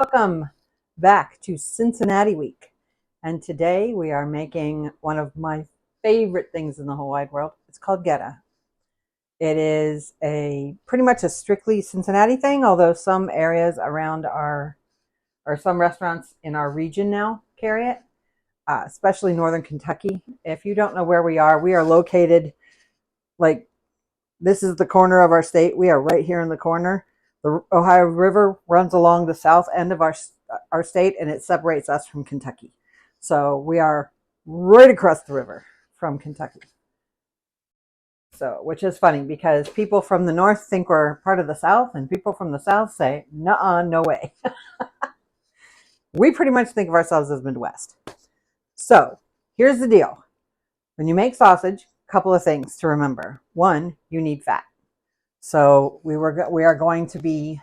Welcome back to Cincinnati week. And today we are making one of my favorite things in the whole wide world. It's called Geta. It is pretty much a strictly Cincinnati thing, although some areas around or some restaurants in our region now carry it, especially northern Kentucky. If you don't know where we are located this is the corner of our state. We are right here in the corner. The Ohio River runs along the south end of our state, and it separates us from Kentucky. So we are right across the river from Kentucky. So, which is funny because people from the north think we're part of the south, and people from the south say, "Nuh-uh, no way." We pretty much think of ourselves as Midwest. So here's the deal. When you make sausage, a couple of things to remember. One, you need fat. So we are going to be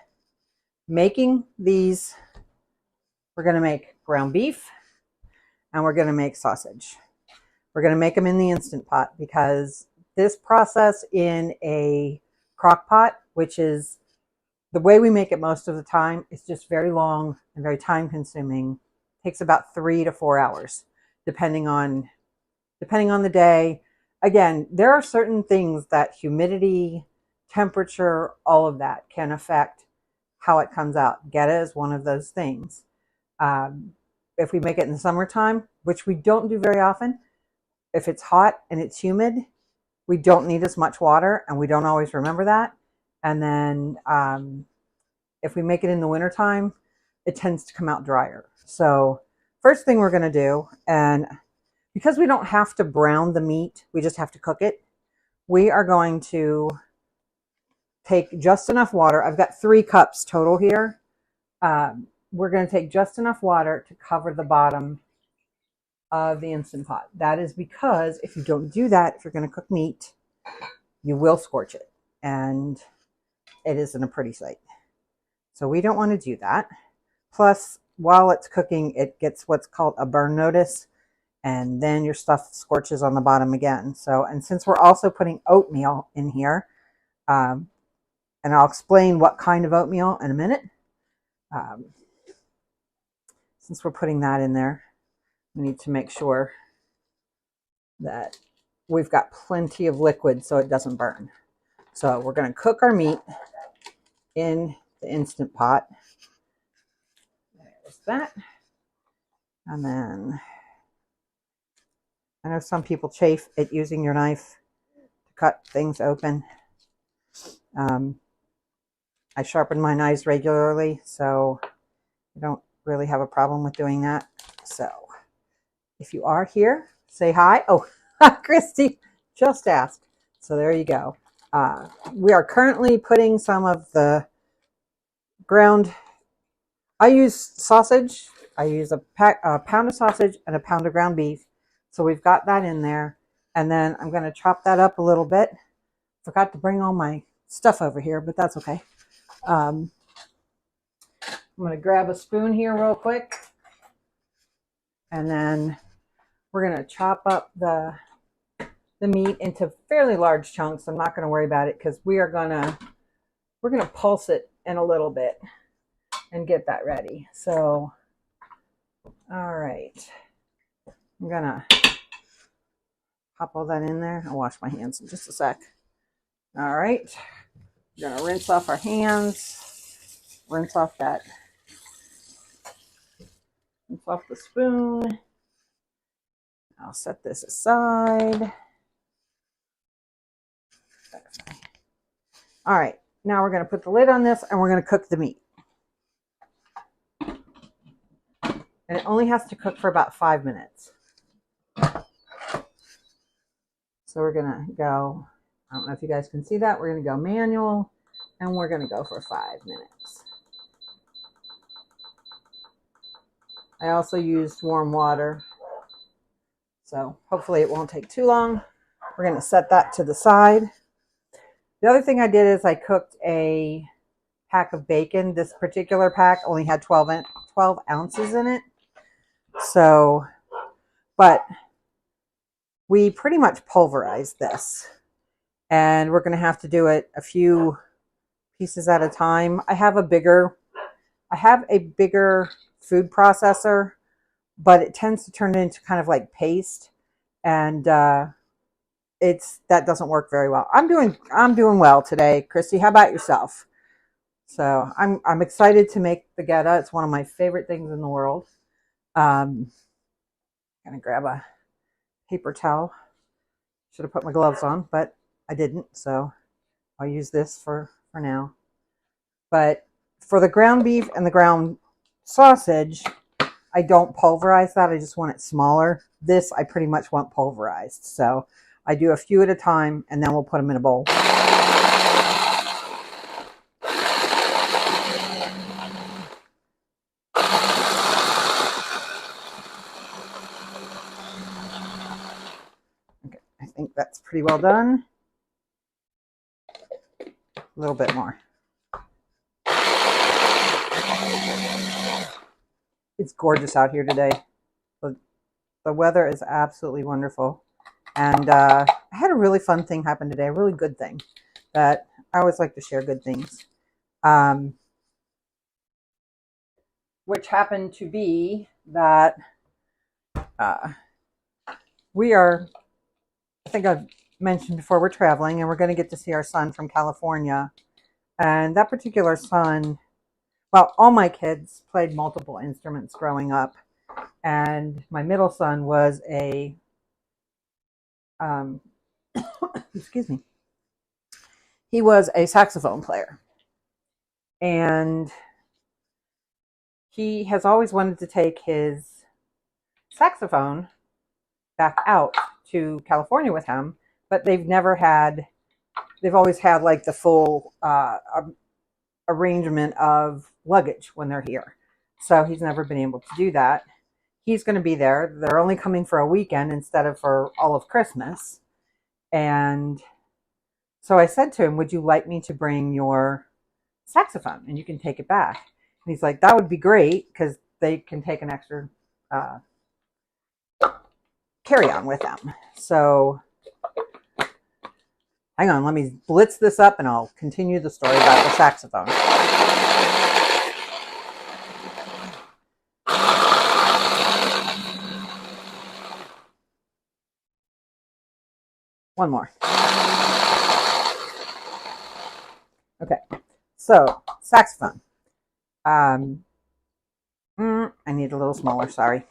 making these. We're going to make ground beef and we're going to make sausage. We're going to make them in the Instant Pot because this process in a crock pot, which is the way we make it most of the time, is just very long and very time consuming. It takes about 3 to 4 hours, depending on the day. Again, there are certain things that humidity, temperature, all of that can affect how it comes out. Geta is one of those things. If we make it in the summertime, which we don't do very often, if it's hot and it's humid, we don't need as much water, and we don't always remember that. And then if we make it in the wintertime, it tends to come out drier. So first thing we're going to do, and because we don't have to brown the meat, we just have to cook it, we are going to take just enough water. I've got 3 cups total here. We're going to take just enough water to cover the bottom of the Instant Pot. That is because if you don't do that, if you're going to cook meat, you will scorch it, and it isn't a pretty sight. So we don't want to do that. Plus, while it's cooking, it gets what's called a burn notice, and then your stuff scorches on the bottom again. So, and since we're also putting oatmeal in here, and I'll explain what kind of oatmeal in a minute. Since we're putting that in there, we need to make sure that we've got plenty of liquid so it doesn't burn. So we're going to cook our meat in the Instant Pot. There's that. And then I know some people chafe at using your knife to cut things open. I sharpen my knives regularly, so I don't really have a problem with doing that. So if you are here, say hi. Oh, Christy just asked. So there you go. We are currently putting some of the ground. I use sausage. I use a pound of sausage and a pound of ground beef. So we've got that in there. And then I'm going to chop that up a little bit. Forgot to bring all my stuff over here, but that's okay. I'm going to grab a spoon here real quick. And then we're going to chop up the meat into fairly large chunks. I'm not going to worry about it because we're going to pulse it in a little bit and get that ready. So, all right. I'm going to pop all that in there. I'll wash my hands in just a sec. All right. We're going to rinse off our hands. Rinse off the spoon. I'll set this aside. All right, now we're going to put the lid on this and we're going to cook the meat. And it only has to cook for about 5 minutes. So we're going to go, I don't know if you guys can see that, we're going to go manual and we're going to go for 5 minutes. I also used warm water, so hopefully it won't take too long. We're going to set that to the side. The other thing I did is I cooked a pack of bacon. This particular pack only had 12 ounces in it. So, but we pretty much pulverized this. And we're going to have to do it a few pieces at a time. I have a bigger I have a bigger food processor, but it tends to turn it into kind of like paste, and that doesn't work very well. I'm doing well today, Christy. How about yourself? So I'm excited to make the Geta. It's one of my favorite things in the world. Gonna grab a paper towel. Should have put my gloves on, but I didn't, so I'll use this for now. But for the ground beef and the ground sausage, I don't pulverize that. I just want it smaller. This I pretty much want pulverized. So I do a few at a time, and then we'll put them in a bowl. Okay, I think that's pretty well done. A little bit more. It's gorgeous out here today. The weather is absolutely wonderful. And I had a really fun thing happen today, a really good thing that I always like to share good things. Which happened to be that we are, I think I've mentioned before, we're traveling and we're going to get to see our son from California. And that particular son, well, all my kids played multiple instruments growing up. And my middle son was excuse me, he was a saxophone player. And he has always wanted to take his saxophone back out to California with him, but they've always had like the full arrangement of luggage when they're here. So he's never been able to do that. He's going to be there. They're only coming for a weekend instead of for all of Christmas. And so I said to him, would you like me to bring your saxophone and you can take it back? And he's like, that would be great, because they can take an extra carry-on with them. So hang on, let me blitz this up and I'll continue the story about the saxophone. One more. Okay, so saxophone. I need a little smaller, sorry.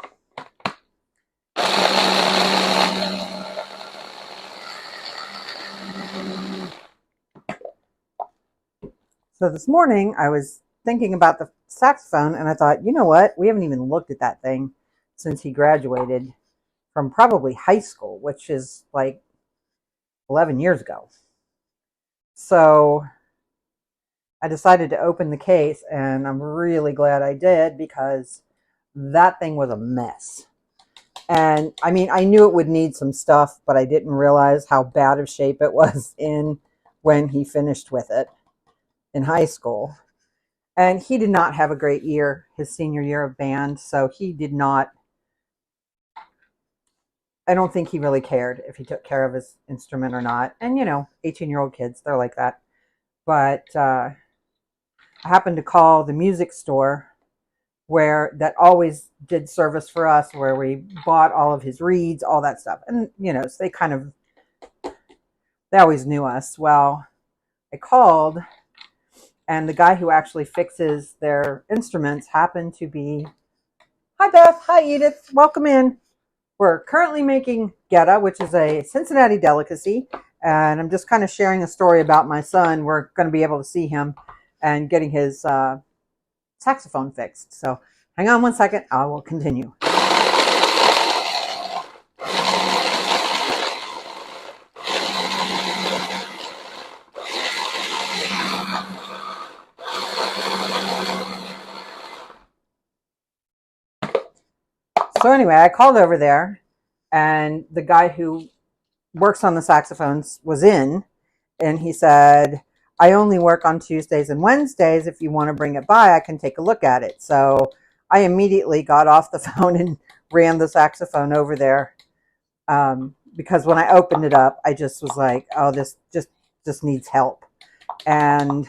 So this morning I was thinking about the saxophone and I thought, you know what? We haven't even looked at that thing since he graduated from probably high school, which is like 11 years ago. So I decided to open the case, and I'm really glad I did, because that thing was a mess. And I mean, I knew it would need some stuff, but I didn't realize how bad of shape it was in when he finished with it in high school. And he did not have a great year, his senior year of band. So he did not, I don't think he really cared if he took care of his instrument or not. And 18-year-old kids, they're like that. But I happened to call the music store that always did service for us, where we bought all of his reeds, all that stuff. And, so they always knew us. Well, I called, and the guy who actually fixes their instruments happened to be, hi Beth, hi Edith, welcome in. We're currently making Geta, which is a Cincinnati delicacy. And I'm just kind of sharing a story about my son. We're going to be able to see him and getting his saxophone fixed. So hang on one second. I will continue. So anyway, I called over there, and the guy who works on the saxophones was in, and he said, I only work on Tuesdays and Wednesdays. If you want to bring it by, I can take a look at it. So I immediately got off the phone and ran the saxophone over there, because when I opened it up, I just was like, oh, this just needs help. And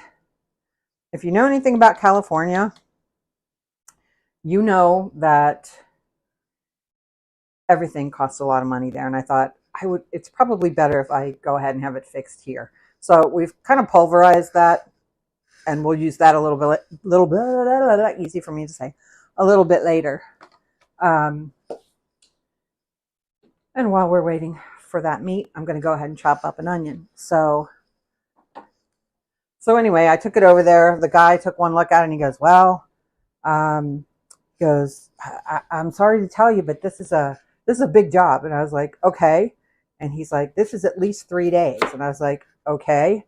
if you know anything about California, you know that everything costs a lot of money there. And I thought it's probably better if I go ahead and have it fixed here. So we've kind of pulverized that, and we'll use that a little bit, easy for me to say, a little bit later. And while we're waiting for that meat, I'm going to go ahead and chop up an onion. So anyway, I took it over there. The guy took one look at it and he goes, well, I'm sorry to tell you, but this is a big job. And I was like, okay. And he's like, this is at least 3 days. And I was like, okay.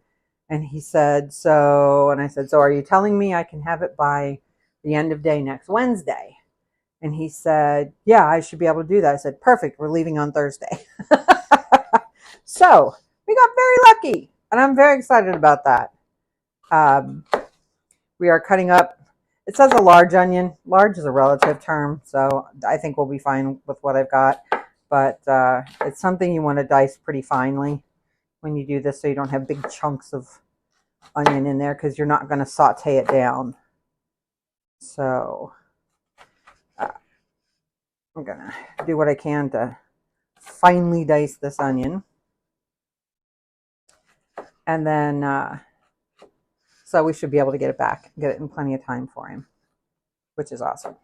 And he said, and I said, so are you telling me I can have it by the end of day next Wednesday? And he said, yeah, I should be able to do that. I said, perfect. We're leaving on Thursday. So we got very lucky, and I'm very excited about that. We are cutting up. It says a large onion. Large is a relative term, so I think we'll be fine with what I've got. But it's something you want to dice pretty finely when you do this, so you don't have big chunks of onion in there, because you're not going to saute it down. So I'm going to do what I can to finely dice this onion. And then, so we should be able to get it back, get it in plenty of time for him, which is awesome.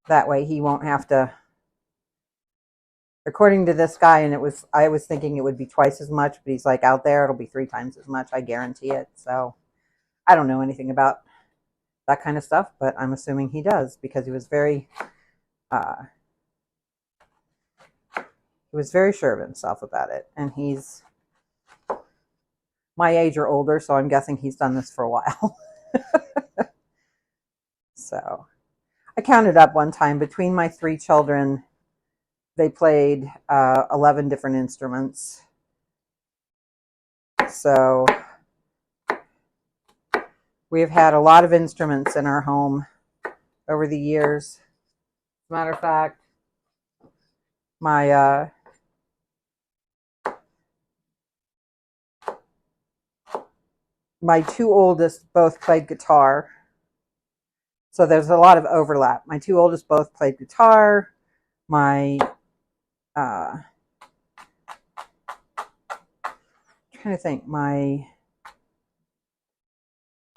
That way he won't have to, according to this guy, and I was thinking it would be twice as much, but he's like, out there, it'll be 3 times as much. I guarantee it. So I don't know anything about that kind of stuff, but I'm assuming he does, because he was very sure of himself about it. And he's my age or older, so I'm guessing he's done this for a while. So I counted up one time, between my 3 children, they played 11 different instruments. So we have had a lot of instruments in our home over the years. As a matter of fact, my 2 oldest both played guitar. So there's a lot of overlap. My 2 oldest both played guitar. My trying to think, my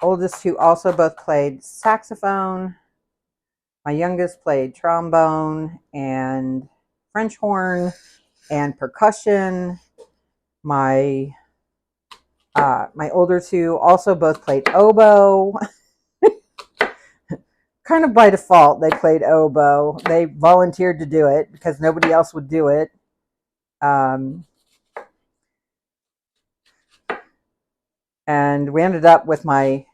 oldest 2 also both played saxophone. My youngest played trombone and French horn and percussion. My older 2 also both played oboe. Kind of by default, they played oboe. They volunteered to do it because nobody else would do it. And we ended up with my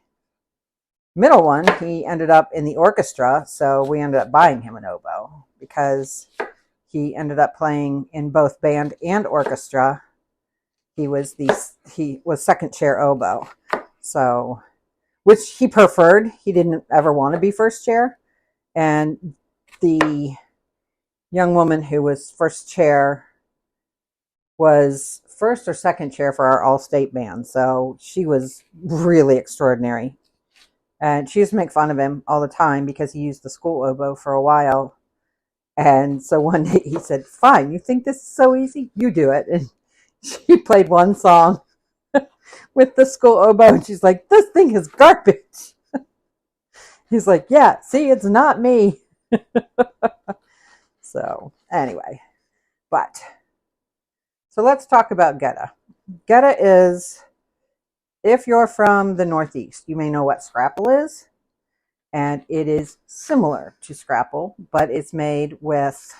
middle one. He ended up in the orchestra, so we ended up buying him an oboe because he ended up playing in both band and orchestra. He was second chair oboe, so, which he preferred. He didn't ever want to be first chair. And the young woman who was first chair was first or second chair for our all-state band. So she was really extraordinary. And she used to make fun of him all the time because he used the school oboe for a while. And so one day he said, fine, you think this is so easy? You do it. And she played one song with the school oboe, and she's like, this thing is garbage. He's like, yeah, see, it's not me. So anyway, so let's talk about Geta. Geta is, if you're from the Northeast, you may know what scrapple is. And it is similar to scrapple, but it's made with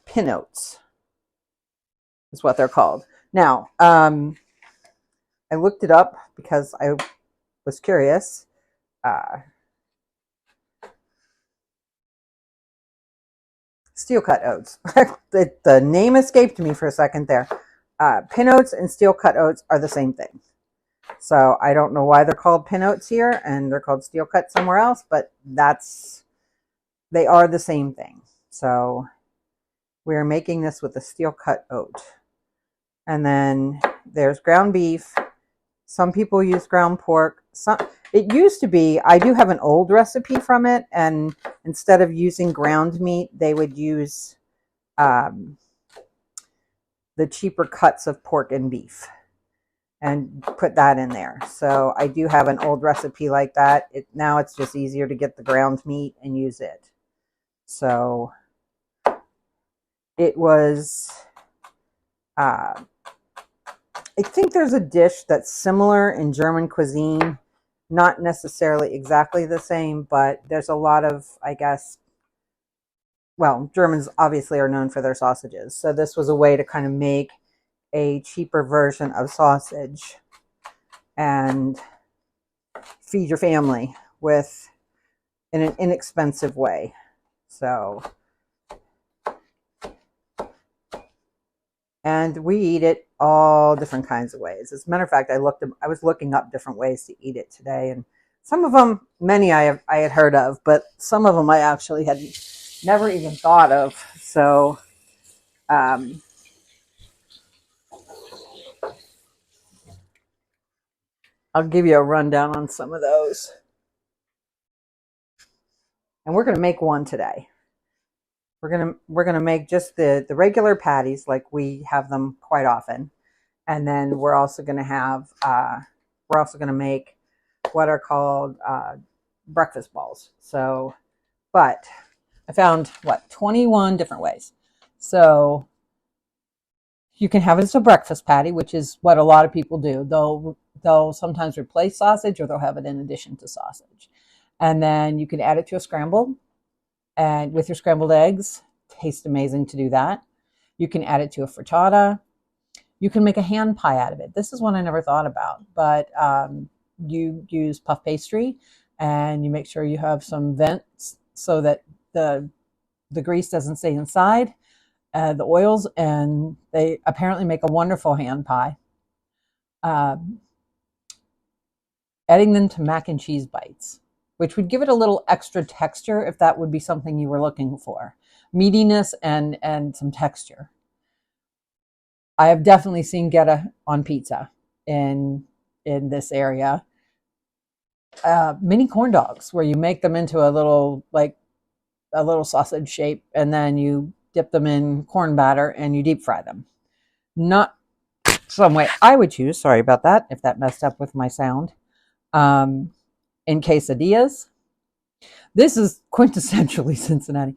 pin oats, is what they're called. Now, I looked it up because I was curious. Steel cut oats. The name escaped me for a second there. Pin oats and steel cut oats are the same thing. So I don't know why they're called pin oats here and they're called steel cut somewhere else, but they are the same thing. So we're making this with a steel cut oat. And then there's ground beef. Some people use ground pork. It used to be, I do have an old recipe from it, and instead of using ground meat, they would use um, the cheaper cuts of pork and beef and put that in there. So I do have an old recipe like that. Now it's just easier to get the ground meat and use it. So it was, I think there's a dish that's similar in German cuisine, not necessarily exactly the same, but there's a lot of, I guess, well, Germans obviously are known for their sausages. So this was a way to kind of make a cheaper version of sausage and feed your family with in an inexpensive way. So, and we eat it all different kinds of ways. As a matter of fact, I was looking up different ways to eat it today, and some of them, many I had heard of, but some of them I actually had never even thought of. So, I'll give you a rundown on some of those. And we're going to make one today. We're gonna make just the regular patties like we have them quite often, and then we're also gonna make what are called breakfast balls. So, but I found 21 different ways. So you can have it as a breakfast patty, which is what a lot of people do. They'll sometimes replace sausage, or they'll have it in addition to sausage, and then you can add it to a scramble. And with your scrambled eggs, tastes amazing to do that. You can add it to a frittata. You can make a hand pie out of it. This is one I never thought about, but you use puff pastry, and you make sure you have some vents so that the grease doesn't stay inside the oils, and they apparently make a wonderful hand pie. Adding them to mac and cheese bites, which would give it a little extra texture if that would be something you were looking for. Meatiness and some texture. I have definitely seen Geta on pizza in this area. Mini corn dogs, where you make them into a little sausage shape, and then you dip them in corn batter and you deep fry them. Not some way I would choose. Sorry about that if that messed up with my sound. In quesadillas, this is quintessentially Cincinnati.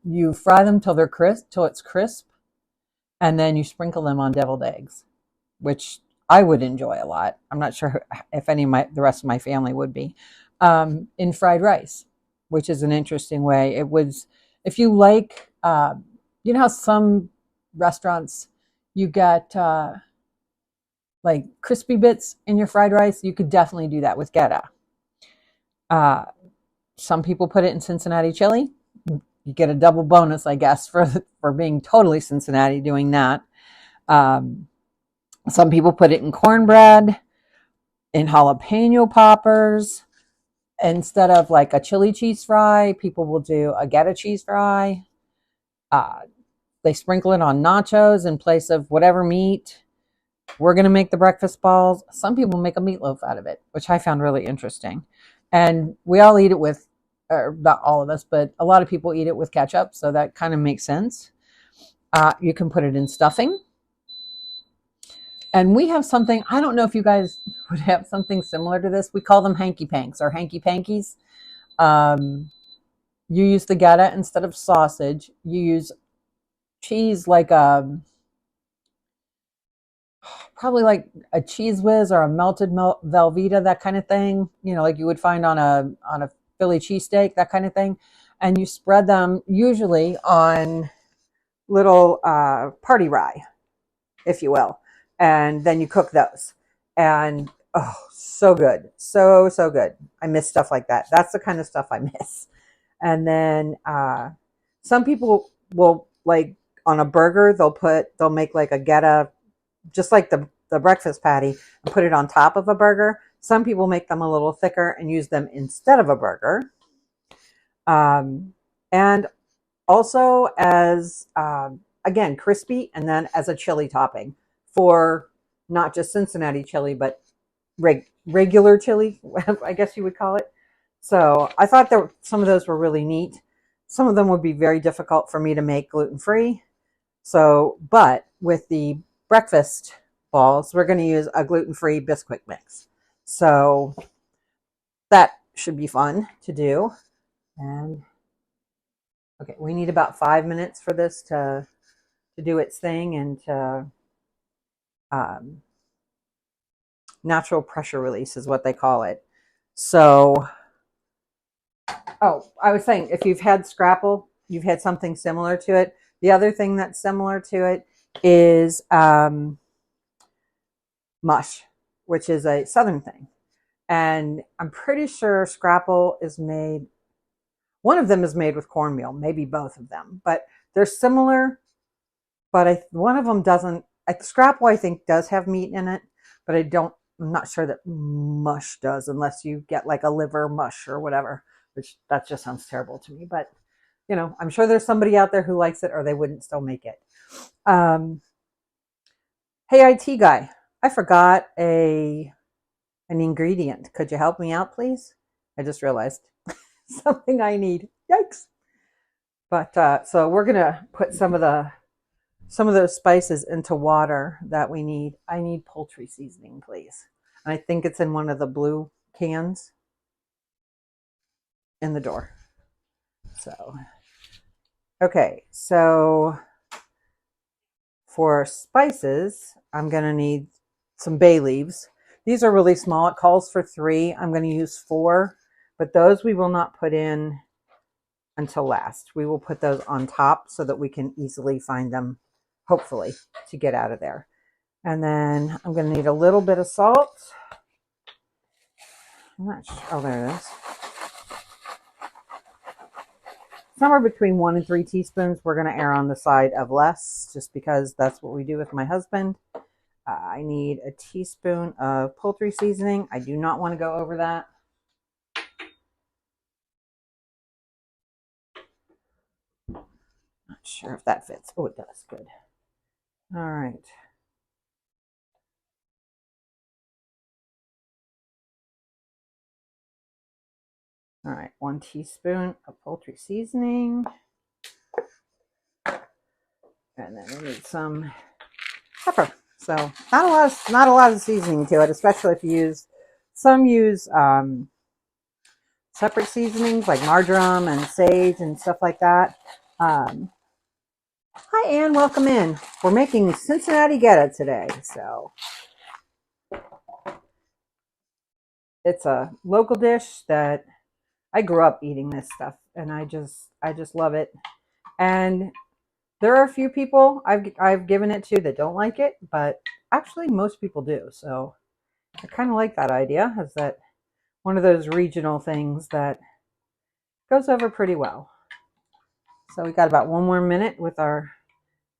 You fry them till it's crisp, and then you sprinkle them on deviled eggs, which I would enjoy a lot. I'm not sure if the rest of my family would be. In fried rice, which is an interesting way. It was, if you like, you know how some restaurants you get like crispy bits in your fried rice? You could definitely do that with Geta. Some people put it in Cincinnati chili. You get a double bonus, I guess, for being totally Cincinnati doing that. Some people put it in cornbread, in jalapeno poppers. Instead of like a chili cheese fry, people will do a Geta cheese fry. They sprinkle it on nachos in place of whatever meat. We're going to make the breakfast balls. Some people make a meatloaf out of it, which I found really interesting. And we all eat it with, or not all of us, but a lot of people eat it with ketchup, so that kind of makes sense. You can put it in stuffing. And we have something, I don't know if you guys would have something similar to this. We call them hanky-panks or hanky-pankies. You use the Geta instead of sausage. You use cheese like probably like a Cheese Whiz or a melted Velveeta, that kind of thing. You know, like you would find on a Philly cheesesteak, that kind of thing. And you spread them usually on little party rye, if you will. And then you cook those. And oh, so good. So good. I miss stuff like that. That's the kind of stuff I miss. And then some people will, like on a burger, they'll make like a Geta, just like the breakfast patty, and put it on top of a burger. Some people make them a little thicker and use them instead of a burger. And also as, again, crispy, and then as a chili topping for not just Cincinnati chili, but regular chili, I guess you would call it. So I thought that some of those were really neat. Some of them would be very difficult for me to make gluten-free. So, but with the breakfast balls, we're going to use a gluten-free Bisquick mix. So that should be fun to do. And okay, we need about 5 minutes for this to do its thing and to um, natural pressure release is what they call it. So, oh, I was saying, if you've had scrapple, you've had something similar to it. The other thing that's similar to it is mush, which is a southern thing. And I'm pretty sure scrapple is made, one of them is made with cornmeal, maybe both of them, but they're similar. But one of them doesn't. Scrapple, I think, does have meat in it, but I'm not sure that mush does, unless you get like a liver mush or whatever, which that just sounds terrible to me. But I'm sure there's somebody out there who likes it, or they wouldn't still make it. Hey, IT guy, I forgot an ingredient. Could you help me out, please? I just realized something I need. Yikes! But so we're gonna put some of those spices into water that we need. I need poultry seasoning, please. And I think it's in one of the blue cans in the door. So, okay, so for spices, I'm going to need some bay leaves. These are really small. It calls for 3. I'm going to use 4, but those we will not put in until last. We will put those on top so that we can easily find them, hopefully, to get out of there. And then I'm going to need a little bit of salt. I'm not sure. Oh, there it is. Somewhere between 1 and 3 teaspoons. We're going to err on the side of less, just because that's what we do with my husband. I need a teaspoon of poultry seasoning. I do not want to go over that. Not sure if that fits. Oh, it does. Good. All right. All right, 1 teaspoon of poultry seasoning. And then we need some pepper. So not a lot of seasoning to it, especially if you use separate seasonings like marjoram and sage and stuff like that. Hi, Ann. Welcome in. We're making Cincinnati Geta today. So it's a local dish that I grew up eating this stuff, and I just love it. And there are a few people I've given it to that don't like it, but actually most people do. So I kind of like that idea. Is that one of those regional things that goes over pretty well. So we got about 1 more minute with our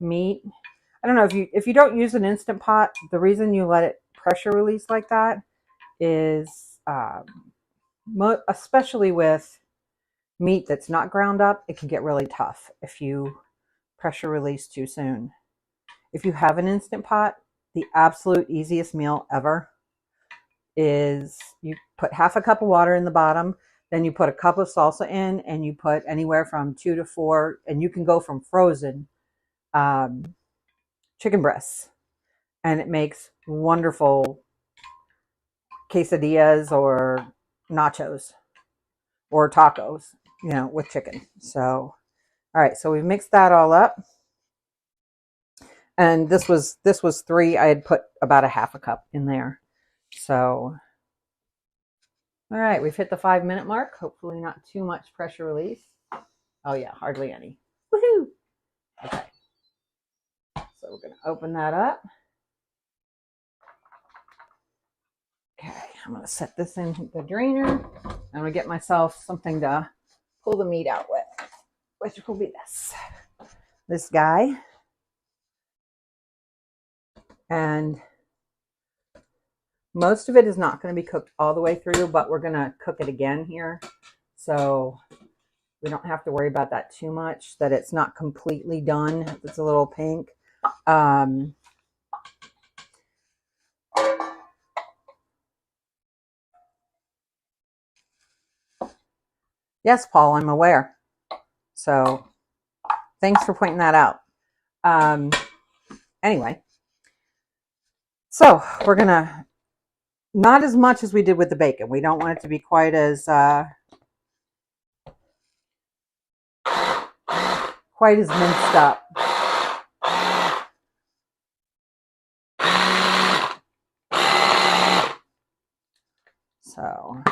meat. I don't know if you don't use an Instant Pot, the reason you let it pressure release like that is especially with meat that's not ground up, it can get really tough if you pressure release too soon. If you have an Instant Pot, the absolute easiest meal ever is you put half a cup of water in the bottom, then you put a cup of salsa in, and you put anywhere from 2 to 4, and you can go from frozen chicken breasts, and it makes wonderful quesadillas or nachos or tacos, with chicken. So, all right, so we've mixed that all up. And this was 3. I had put about a half a cup in there. So, all right, we've hit the 5-minute mark. Hopefully not too much pressure release. Oh yeah, hardly any. Woohoo! Okay. So we're going to open that up. Okay, I'm going to set this in the drainer. I'm going to get myself something to pull the meat out with, which will be this guy. And most of it is not going to be cooked all the way through, but we're going to cook it again here. So we don't have to worry about that too much, that it's not completely done. It's a little pink. Yes, Paul, I'm aware. So thanks for pointing that out. Anyway, so we're going to, not as much as we did with the bacon. We don't want it to be quite as minced up. So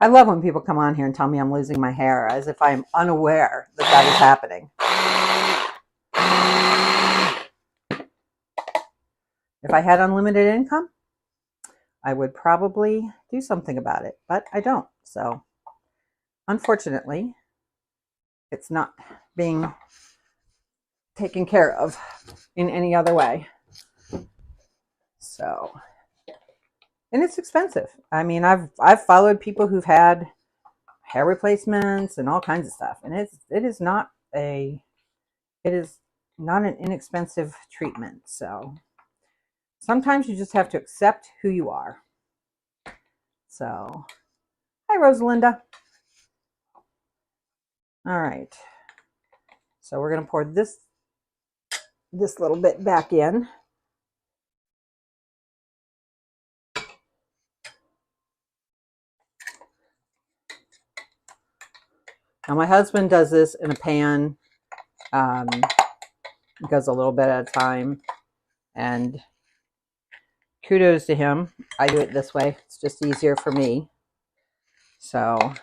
I love when people come on here and tell me I'm losing my hair, as if I'm unaware that that is happening. If I had unlimited income, I would probably do something about it, but I don't. So unfortunately, it's not being taken care of in any other way. So, and it's expensive. I mean, I've followed people who've had hair replacements and all kinds of stuff, and it is not an inexpensive treatment. So sometimes you just have to accept who you are. So, hi Rosalinda. All right. So we're going to pour this little bit back in. Now my husband does this in a pan. He goes a little bit at a time, and kudos to him. I do it this way. It's just easier for me. So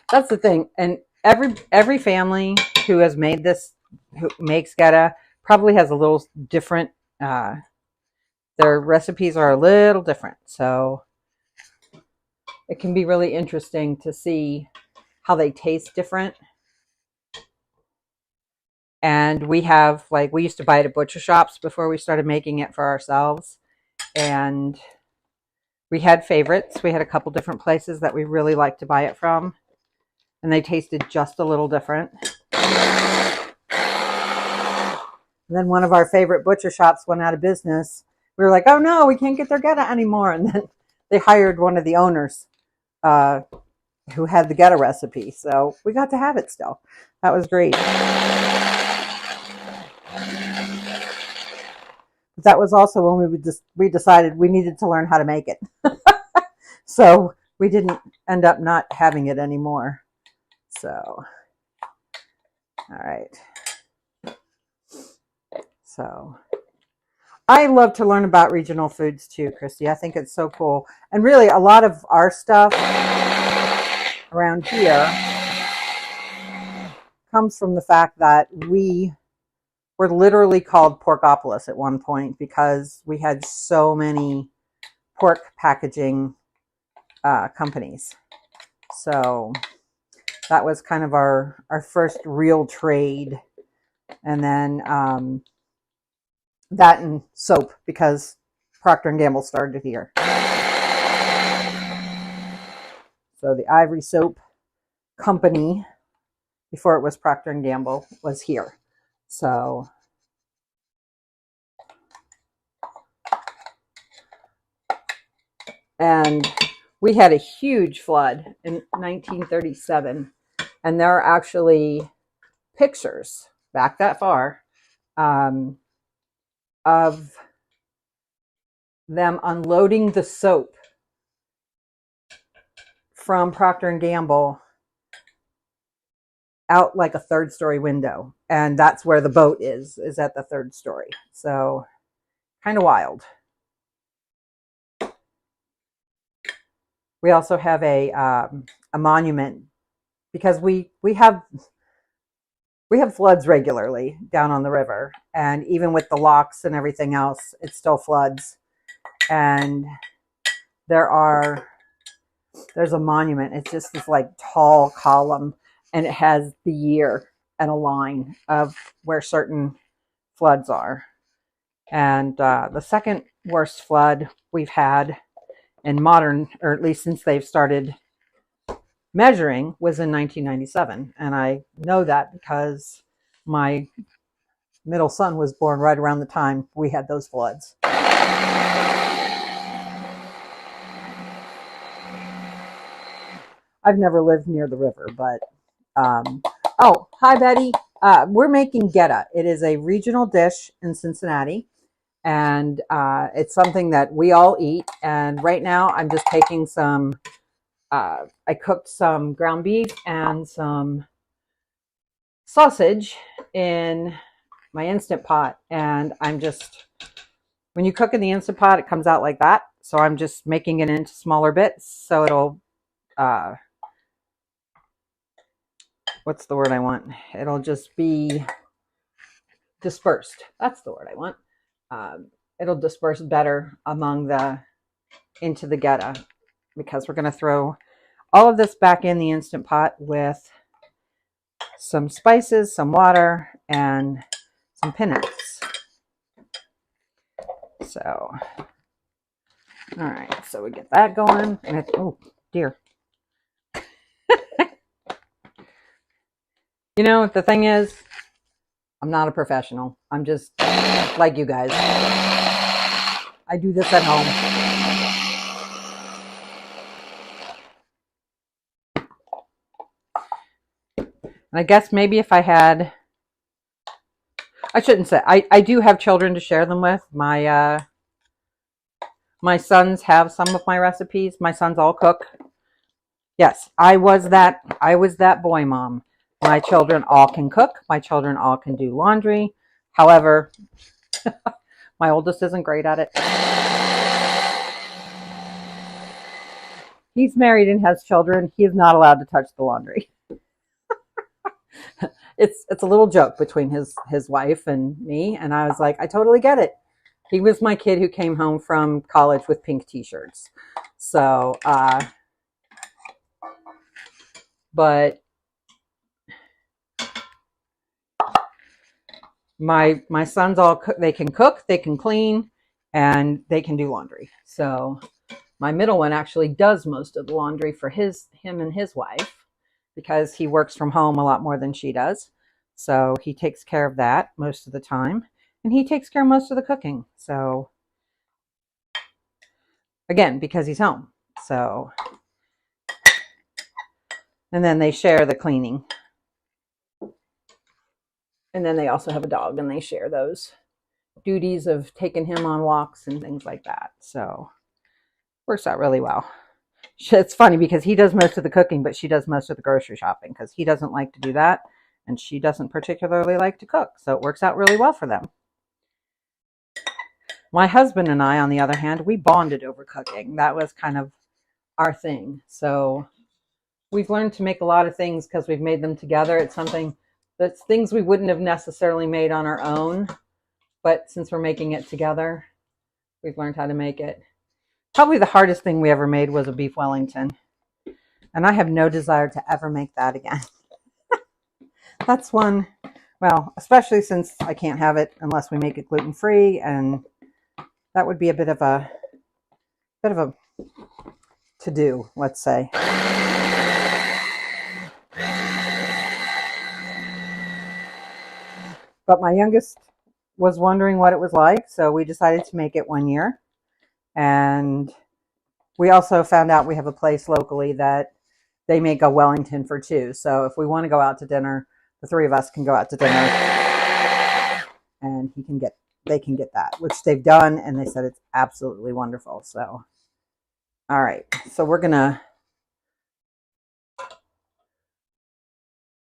that's the thing. And every family who has made this, who makes Geta, probably has a little different, their recipes are a little different. So it can be really interesting to see how they taste different. And we have, like, we used to buy it at butcher shops before we started making it for ourselves. And we had favorites. We had a couple different places that we really liked to buy it from. And they tasted just a little different. And then one of our favorite butcher shops went out of business. We were like, oh no, we can't get their Geta anymore. And then they hired one of the owners who had the Geta recipe. So we got to have it still. That was great. That was also when we decided we needed to learn how to make it. So we didn't end up not having it anymore. So, all right. So I love to learn about regional foods too, Christy. I think it's so cool. And really, a lot of our stuff around here comes from the fact that we were literally called Porkopolis at one point because we had so many pork packaging companies. So that was kind of our first real trade. And then that and soap, because Procter & Gamble started here. So the Ivory Soap Company, before it was Procter & Gamble, was here. So and we had a huge flood in 1937, and there are actually pictures back that far of them unloading the soap from Procter & Gamble out like a third-story window, and that's where the boat is at the third story. So kind of wild. We also have a monument because we have floods regularly down on the river, and even with the locks and everything else, it still floods. And there's a monument. It's just this like tall column, and it has the year and a line of where certain floods are. And the second worst flood we've had in modern, or at least since they've started measuring, was in 1997. And I know that because my middle son was born right around the time we had those floods. I've never lived near the river, but oh, hi Betty. We're making Geta. It is a regional dish in Cincinnati, and it's something that we all eat. And right now, I'm just taking some. I cooked some ground beef and some sausage in my Instant Pot, and I'm just, when you cook in the Instant Pot, it comes out like that. So I'm just making it into smaller bits so it'll what's the word I want? It'll just be dispersed. That's the word I want. It'll disperse better into the Geta, because we're going to throw all of this back in the Instant Pot with some spices, some water, and some peanuts. So, all right, so we get that going. And oh dear. You know, the thing is, I'm not a professional. I'm just like you guys. I do this at home. And I guess maybe if I had, I shouldn't say, I do have children to share them with. My sons have some of my recipes. My sons all cook. Yes, I was that boy mom. My children all can cook. My children all can do laundry. However, my oldest isn't great at it. He's married and has children. He is not allowed to touch the laundry. It's a little joke between his wife and me, and I was like, I totally get it. He was my kid who came home from college with pink t-shirts. So, but my sons all cook. They can cook, they can clean, and they can do laundry. So my middle one actually does most of the laundry for him and his wife, because he works from home a lot more than she does. So he takes care of that most of the time, and he takes care of most of the cooking. So again, because he's home. So, and then they share the cleaning. And then they also have a dog, and they share those duties of taking him on walks and things like that. So works out really well. It's funny because he does most of the cooking, but she does most of the grocery shopping, because he doesn't like to do that, and she doesn't particularly like to cook. So it works out really well for them. My husband and I, on the other hand, we bonded over cooking. That was kind of our thing. So we've learned to make a lot of things because we've made them together. It's something that's things we wouldn't have necessarily made on our own, but since we're making it together, we've learned how to make it. Probably the hardest thing we ever made was a beef Wellington, and I have no desire to ever make that again. That's one, well, especially since I can't have it unless we make it gluten-free, and that would be a bit of a to-do, let's say. But my youngest was wondering what it was like, so we decided to make it one year. And we also found out we have a place locally that they make a Wellington for two. So if we want to go out to dinner, the three of us can go out to dinner, and they can get that, which they've done, and they said it's absolutely wonderful. So, all right, so we're gonna.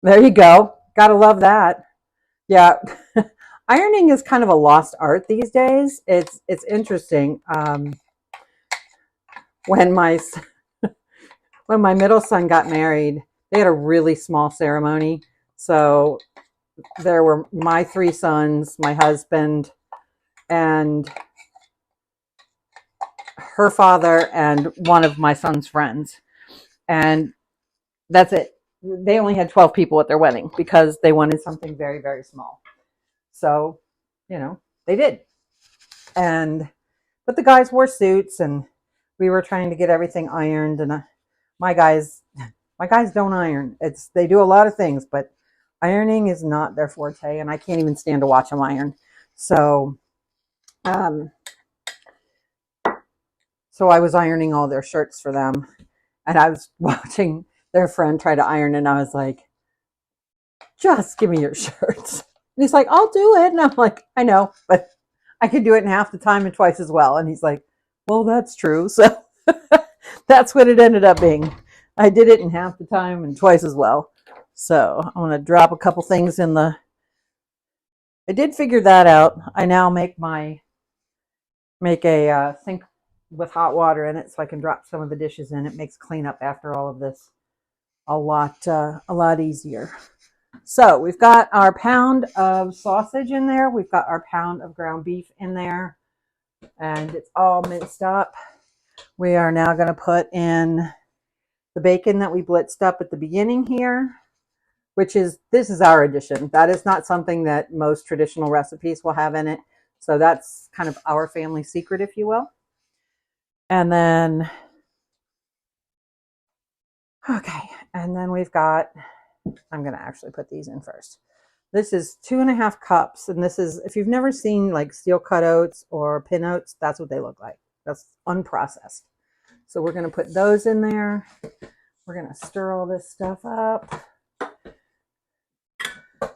There you go. Gotta love that. Yeah. Ironing is kind of a lost art these days. It's interesting. When my middle son got married, they had a really small ceremony. So there were my three sons, my husband, and her father, and one of my son's friends. And that's it. They only had 12 people at their wedding because they wanted something very, very small. So, they did. But the guys wore suits, and we were trying to get everything ironed, and my guys don't iron. They do a lot of things, but ironing is not their forte, and I can't even stand to watch them iron. So I was ironing all their shirts for them, and I was watching their friend tried to iron it, and I was like, just give me your shirts. And he's like, I'll do it. And I'm like, I know, but I could do it in half the time and twice as well. And he's like, well, that's true. So that's what it ended up being. I did it in half the time and twice as well. So I'm going to drop a couple things in the, I did figure that out. I now make a sink with hot water in it so I can drop some of the dishes in. It makes cleanup after all of this a lot easier. So we've got our pound of sausage in there. We've got our pound of ground beef in there, and it's all minced up. We are now going to put in the bacon that we blitzed up at the beginning here, this is our addition. That is not something that most traditional recipes will have in it. So that's kind of our family secret, if you will. And then, okay, and then we've got, I'm going to actually put these in first. This is 2.5 cups, and this is, if you've never seen like steel cut oats or pin oats, that's what they look like. That's unprocessed. So we're going to put those in there. We're going to stir all this stuff up.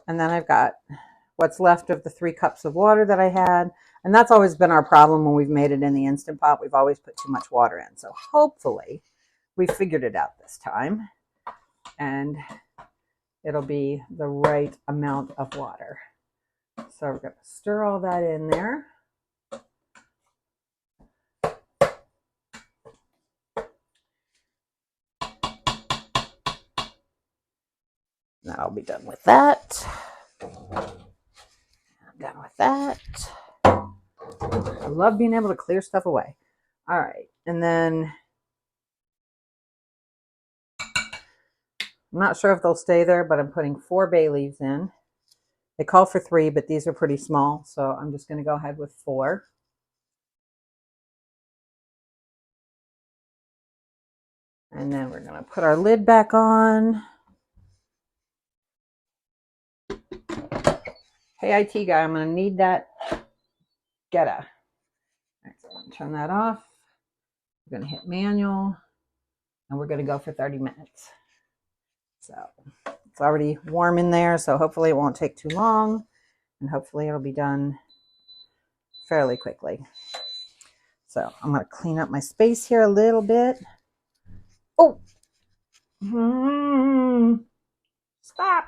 And then I've got what's left of the 3 cups of water that I had. And that's always been our problem when we've made it in the Instant Pot. We've always put too much water in. So hopefully we figured it out this time. And it'll be the right amount of water. So we're going to stir all that in there. Now I'll be done with that. I'm done with that. I love being able to clear stuff away. All right, and then I'm not sure if they'll stay there, but I'm putting 4 bay leaves in. They call for 3, but these are pretty small, so I'm just going to go ahead with 4. And then we're going to put our lid back on. Hey, IT guy, I'm going to need that Geta. Right, so I'm going to turn that off. We're going to hit manual, and we're going to go for 30 minutes. So it's already warm in there, so hopefully it won't take too long, and hopefully it'll be done fairly quickly. So I'm going to clean up my space here a little bit. Oh! Stop!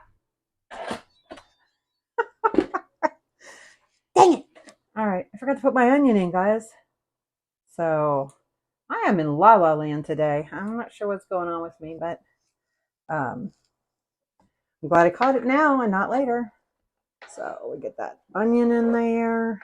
Dang it! All right, I forgot to put my onion in, guys. So I am in La La Land today. I'm not sure what's going on with me, but I'm glad I caught it now and not later. So we get that onion in there.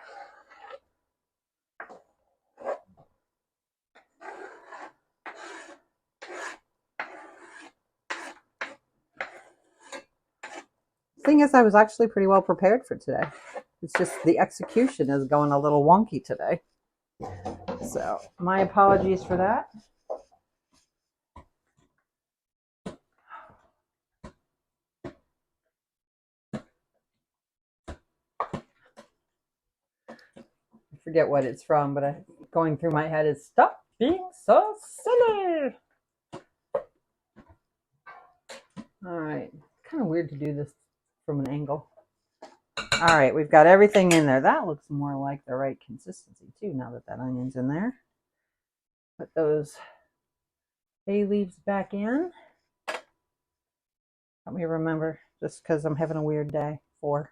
Thing is, I was actually pretty well prepared for today. It's just the execution is going a little wonky today. So my apologies for that. I forget what it's from, but going through my head is stop being so silly. All right, kind of weird to do this from an angle. All right, we've got everything in there. That looks more like the right consistency too, now that that onion's in there. Put those bay leaves back in. Let me remember, just because I'm having a weird day, 4.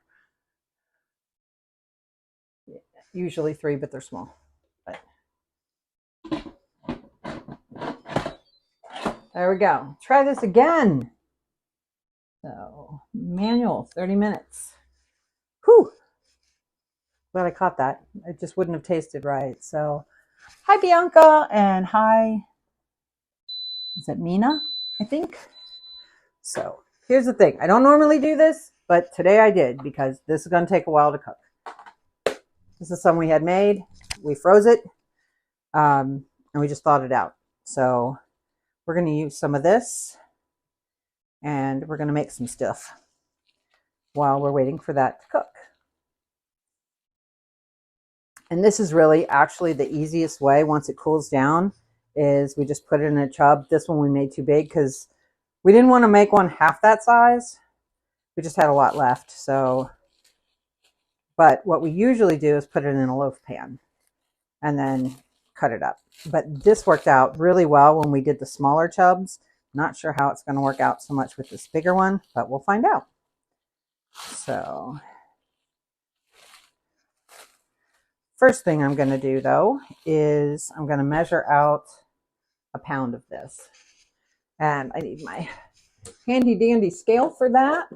Yeah, usually 3, but they're small. But there we go. Try this again. So manual, 30 minutes. Whew. Glad I caught that. It just wouldn't have tasted right. So hi, Bianca, and hi, is it Mina, I think? So here's the thing. I don't normally do this, but today I did because this is going to take a while to cook. This is some we had made. We froze it, and we just thawed it out. So we're going to use some of this, and we're going to make some stuff while we're waiting for that to cook. And this is really actually the easiest way once it cools down is we just put it in a tub. This one we made too big because We didn't want to make one half that size. We just had a lot left. So, but what we usually do is put it in a loaf pan and then cut it up. But this worked out really well when we did the smaller chubs. Not sure how it's going to work out so much with this bigger one, but we'll find out. So first thing I'm going to do though is I'm going to measure out a pound of this. And I need my handy dandy scale for that.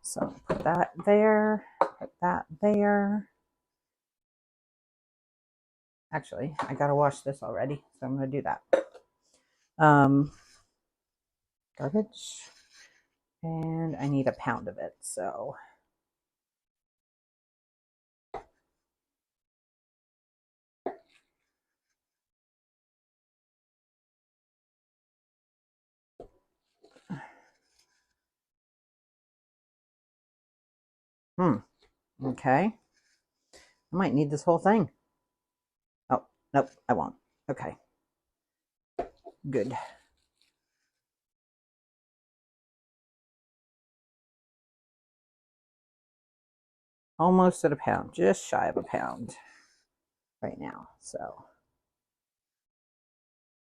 So put that there, put that there. Actually, I got to wash this already, so I'm going to do that. Garbage. And I need a pound of it, so. Okay. I might need this whole thing. Oh, nope, I won't. Okay. Good. Almost at a pound, just shy of a pound right now. So, all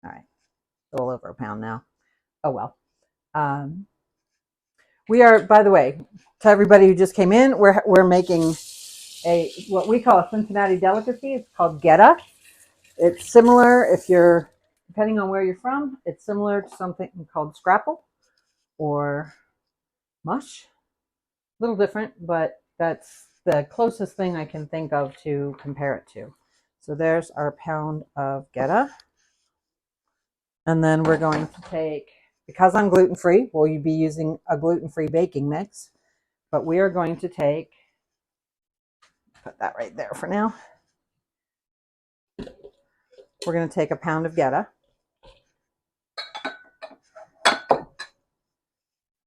right, a little over a pound now. Oh well. We are, by the way, to everybody who just came in, we're making a what we call a Cincinnati delicacy. It's called Geta. It's similar if you're depending on where you're from. It's similar to something called scrapple or mush. A little different, but that's the closest thing I can think of to compare it to. So there's our pound of Geta. And then we're going to take, because I'm gluten-free, we'll be using a gluten-free baking mix, but we are going to take, put that right there for now. We're going to take a pound of Geta.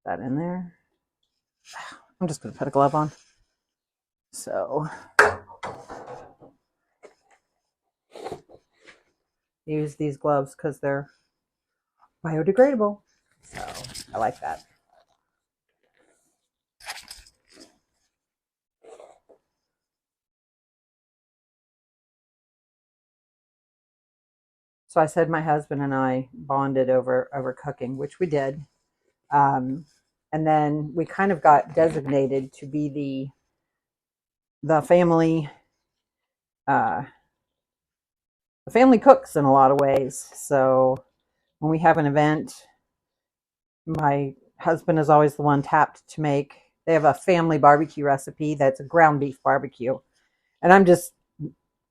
That in there. I'm just going to put a glove on. So use these gloves because they're biodegradable. So I like that. So I said my husband and I bonded over cooking, which we did. And then we kind of got designated to be the family the family cooks in a lot of ways. So when we have an event, my husband is always the one tapped to make. They have a family barbecue recipe that's a ground beef barbecue, and I'm just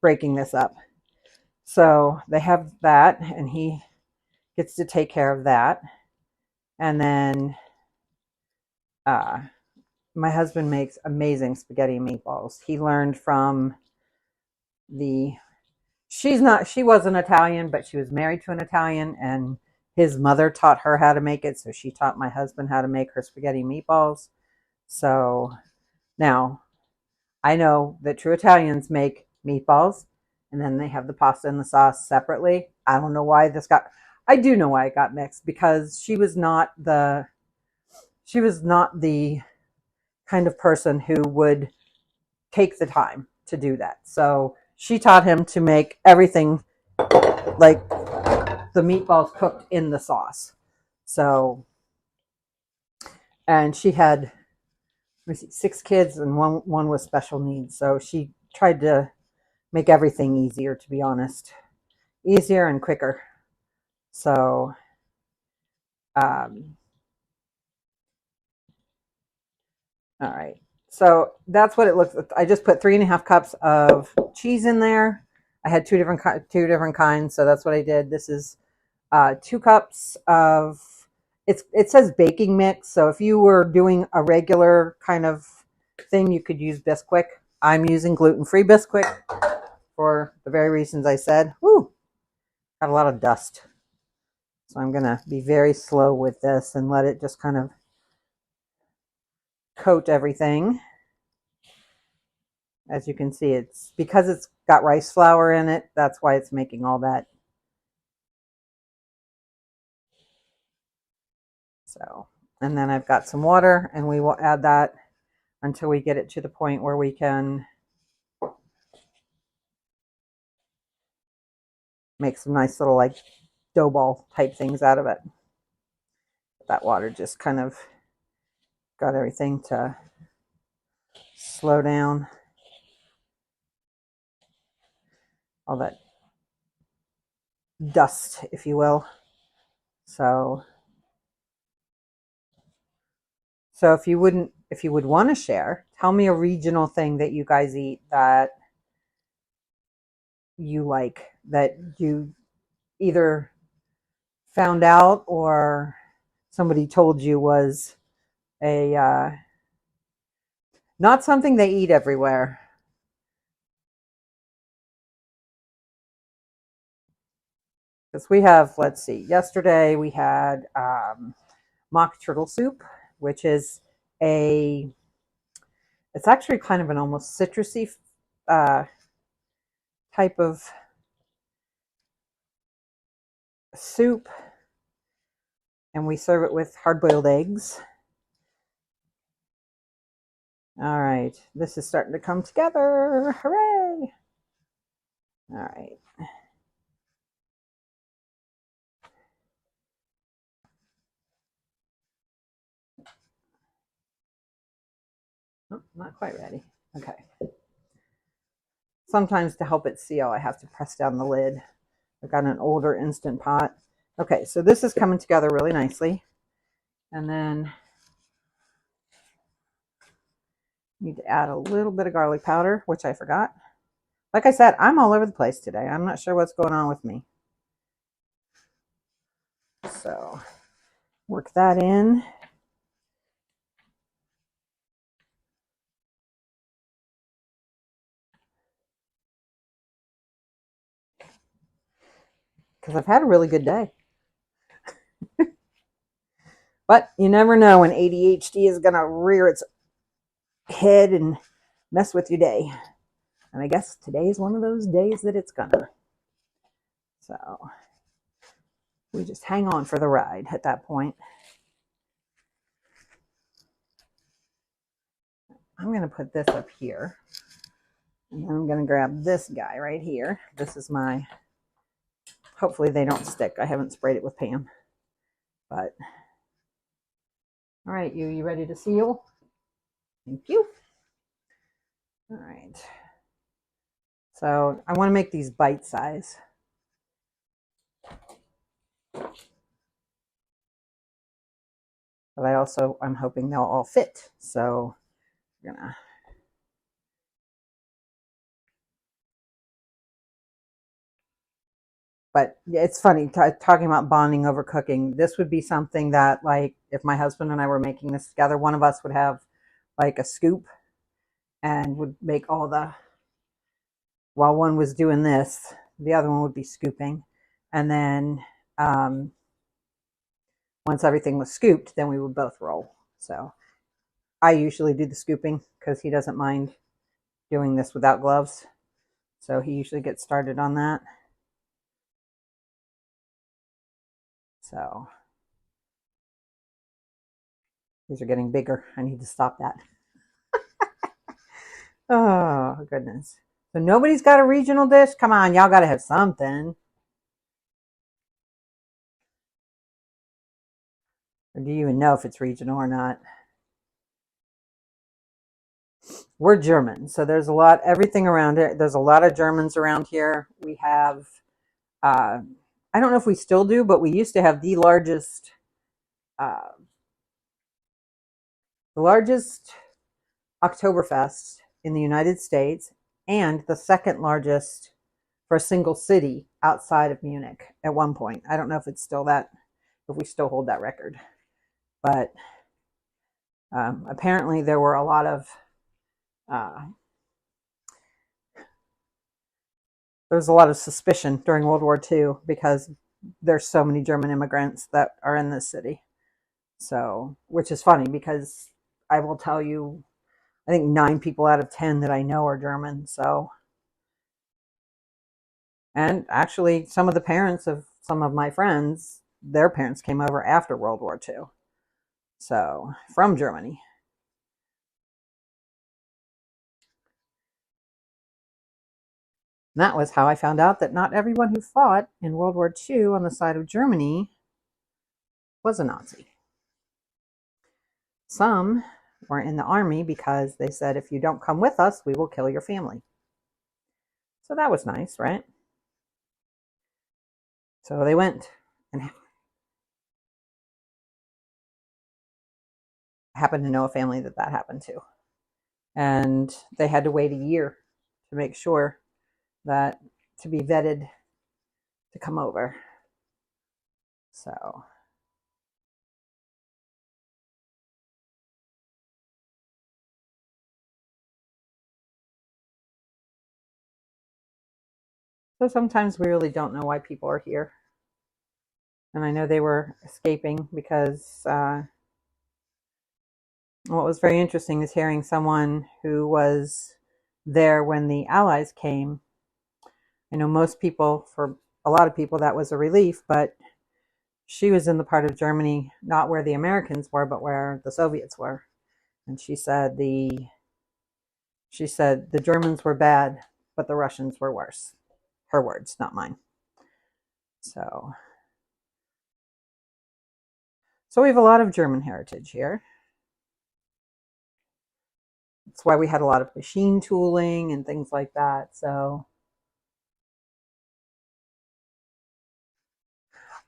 breaking this up. So they have that, and he gets to take care of that. And then my husband makes amazing spaghetti and meatballs. He learned from she wasn't Italian, but she was married to an Italian, and his mother taught her how to make it. So she taught my husband how to make her spaghetti and meatballs. So now I know that true Italians make meatballs and then they have the pasta and the sauce separately. I don't know why I do know why it got mixed, because she was not the kind of person who would take the time to do that. So she taught him to make everything like the meatballs cooked in the sauce. So, and she had 6 kids and one with special needs. So she tried to make everything easier, to be honest, easier and quicker. So, all right. So that's what it looks like. I just put 3.5 cups of cheese in there. I had two different kinds, so that's what I did. This is 2 cups of it says baking mix. So if you were doing a regular kind of thing, you could use Bisquick. I'm using gluten-free Bisquick for the very reasons I said. Whew, got a lot of dust. So I'm gonna be very slow with this and let it just kind of coat everything. As you can see, it's because it's got rice flour in it. That's why it's making all that So, and then I've got some water, and we will add that until we get it to the point where we can make some nice little like dough ball type things out of it. That water just kind of got everything to slow down all that dust, if you will. So if you would want to share, tell me a regional thing that you guys eat that you like, that you either found out or somebody told you was a not something they eat everywhere. Because we have, let's see, yesterday we had mock turtle soup, which is it's actually kind of an almost citrusy type of soup, and we serve it with hard-boiled eggs. All right, this is starting to come together. Hooray! All right. Oh, not quite ready. Okay. Sometimes to help it seal, I have to press down the lid. I've got an older Instant Pot. Okay, so this is coming together really nicely. And then need to add a little bit of garlic powder, which I forgot. Like I said, I'm all over the place today. I'm not sure what's going on with me. So work that in. Because I've had a really good day. But you never know when ADHD is going to rear its head and mess with your day. And I guess today is one of those days that it's gonna. So we just hang on for the ride at that point. I'm going to put this up here. And then I'm going to grab this guy right here. This is my, hopefully they don't stick. I haven't sprayed it with Pam. But, all right, you ready to seal? Thank you. All right. So I want to make these bite size. But I'm hoping they'll all fit. So we're going to. But it's funny talking about bonding over cooking. This would be something that, like, if my husband and I were making this together, one of us would have like a scoop and would make while one was doing this, the other one would be scooping. And then once everything was scooped, then we would both roll. So I usually do the scooping because he doesn't mind doing this without gloves. So he usually gets started on that. So these are getting bigger. I need to stop that. Oh, goodness. So nobody's got a regional dish? Come on, y'all got to have something. Or do you even know if it's regional or not? We're German, so there's everything around it. There's a lot of Germans around here. We have, I don't know if we still do, but we used to have the largest Oktoberfest in the United States, and the second largest for a single city outside of Munich at one point. I don't know if it's still that, if we still hold that record. But apparently there were a lot of there's a lot of suspicion during World War II because there's so many German immigrants that are in this city. So, which is funny because I will tell you, I think 9 people out of 10 that I know are German. So, and actually some of the parents of some of my friends, their parents came over after World War II. So, from Germany. And that was how I found out that not everyone who fought in World War II on the side of Germany was a Nazi. Some were in the army because they said, if you don't come with us, we will kill your family. So that was nice, right? So they went, and happened to know a family that happened to. And they had to wait a year to make sure that to be vetted to come over. So sometimes we really don't know why people are here. And I know they were escaping because what was very interesting is hearing someone who was there when the Allies came. I know most people, for a lot of people, that was a relief, but she was in the part of Germany, not where the Americans were, but where the Soviets were. And she said the Germans were bad, but the Russians were worse. Her words, not mine. So we have a lot of German heritage here. That's why we had a lot of machine tooling and things like that. So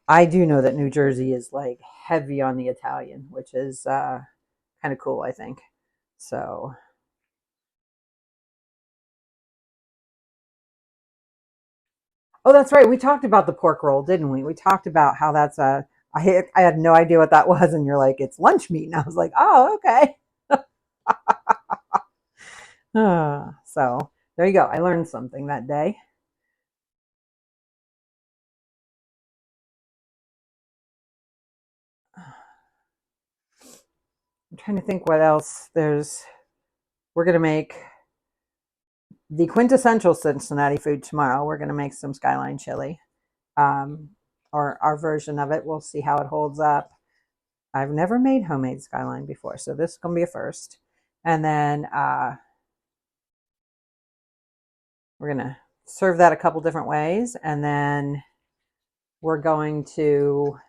I do know that New Jersey is like heavy on the Italian, which is kind of cool, I think. So, oh, that's right. We talked about the pork roll, didn't we? We talked about how that's a. I had no idea what that was, and you're like, it's lunch meat, and I was like, oh, okay. So there you go. I learned something that day. I'm trying to think what else there's. We're gonna make the quintessential Cincinnati food tomorrow. We're gonna make some skyline chili, um, or our version of it. We'll see how it holds up. I've never made homemade skyline before, so this is gonna be a first. And then we're gonna serve that a couple different ways, and then we're going to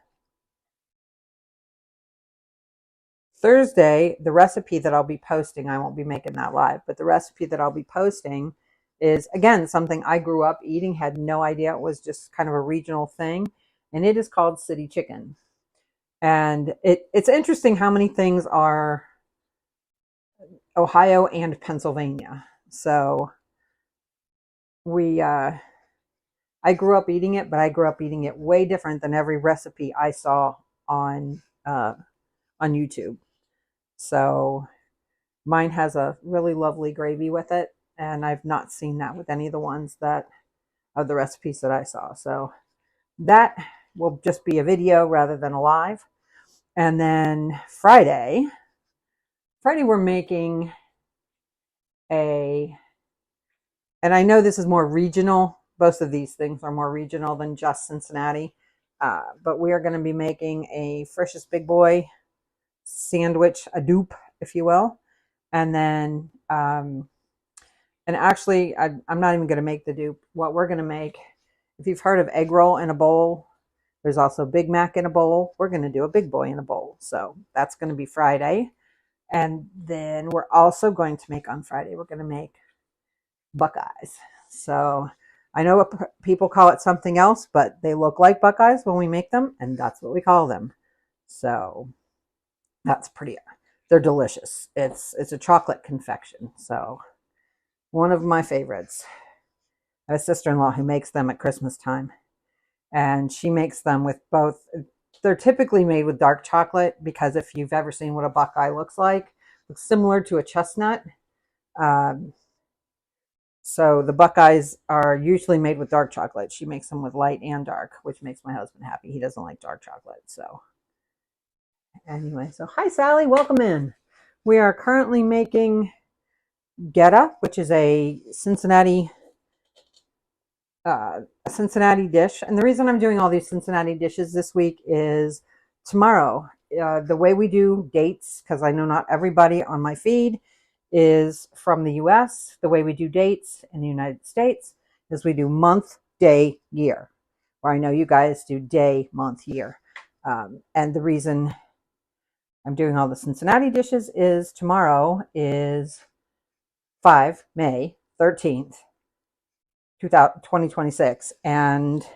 Thursday, the recipe that I'll be posting, I won't be making that live, but the recipe that I'll be posting is, again, something I grew up eating, had no idea it was just kind of a regional thing, and it is called city chicken. And it's interesting how many things are Ohio and Pennsylvania. So I grew up eating it, but I grew up eating it way different than every recipe I saw on YouTube. So mine has a really lovely gravy with it, and I've not seen that with any of the ones that of the recipes that I saw. So that will just be a video rather than a live. And then Friday we're making a, and I know this is more regional. Both of these things are more regional than just Cincinnati. But we are going to be making a Frisch's Big Boy sandwich, a dupe, if you will. And then, and actually, I'm not even going to make the dupe. What we're going to make, if you've heard of egg roll in a bowl, there's also Big Mac in a bowl. We're going to do a Big Boy in a bowl. So that's going to be Friday. And then we're also going to make on Friday, we're going to make Buckeyes. So I know people call it something else, but they look like Buckeyes when we make them, and that's what we call them. So that's pretty, they're delicious. It's a chocolate confection. So one of my favorites. I have a sister-in-law who makes them at Christmas time, and she makes them with both. They're typically made with dark chocolate because if you've ever seen what a Buckeye looks like, it looks similar to a chestnut. So the Buckeyes are usually made with dark chocolate. She makes them with light and dark, which makes my husband happy. He doesn't like dark chocolate. So anyway, so hi Sally, welcome in. We are currently making Geta, which is a Cincinnati dish. And the reason I'm doing all these Cincinnati dishes this week is tomorrow the way we do dates, because I know not everybody on my feed is from the US. The way we do dates in the United States is we do month, day, year. Or I know you guys do day, month, year. And the reason I'm doing all the Cincinnati dishes is tomorrow is 5 May 13th, 2026, and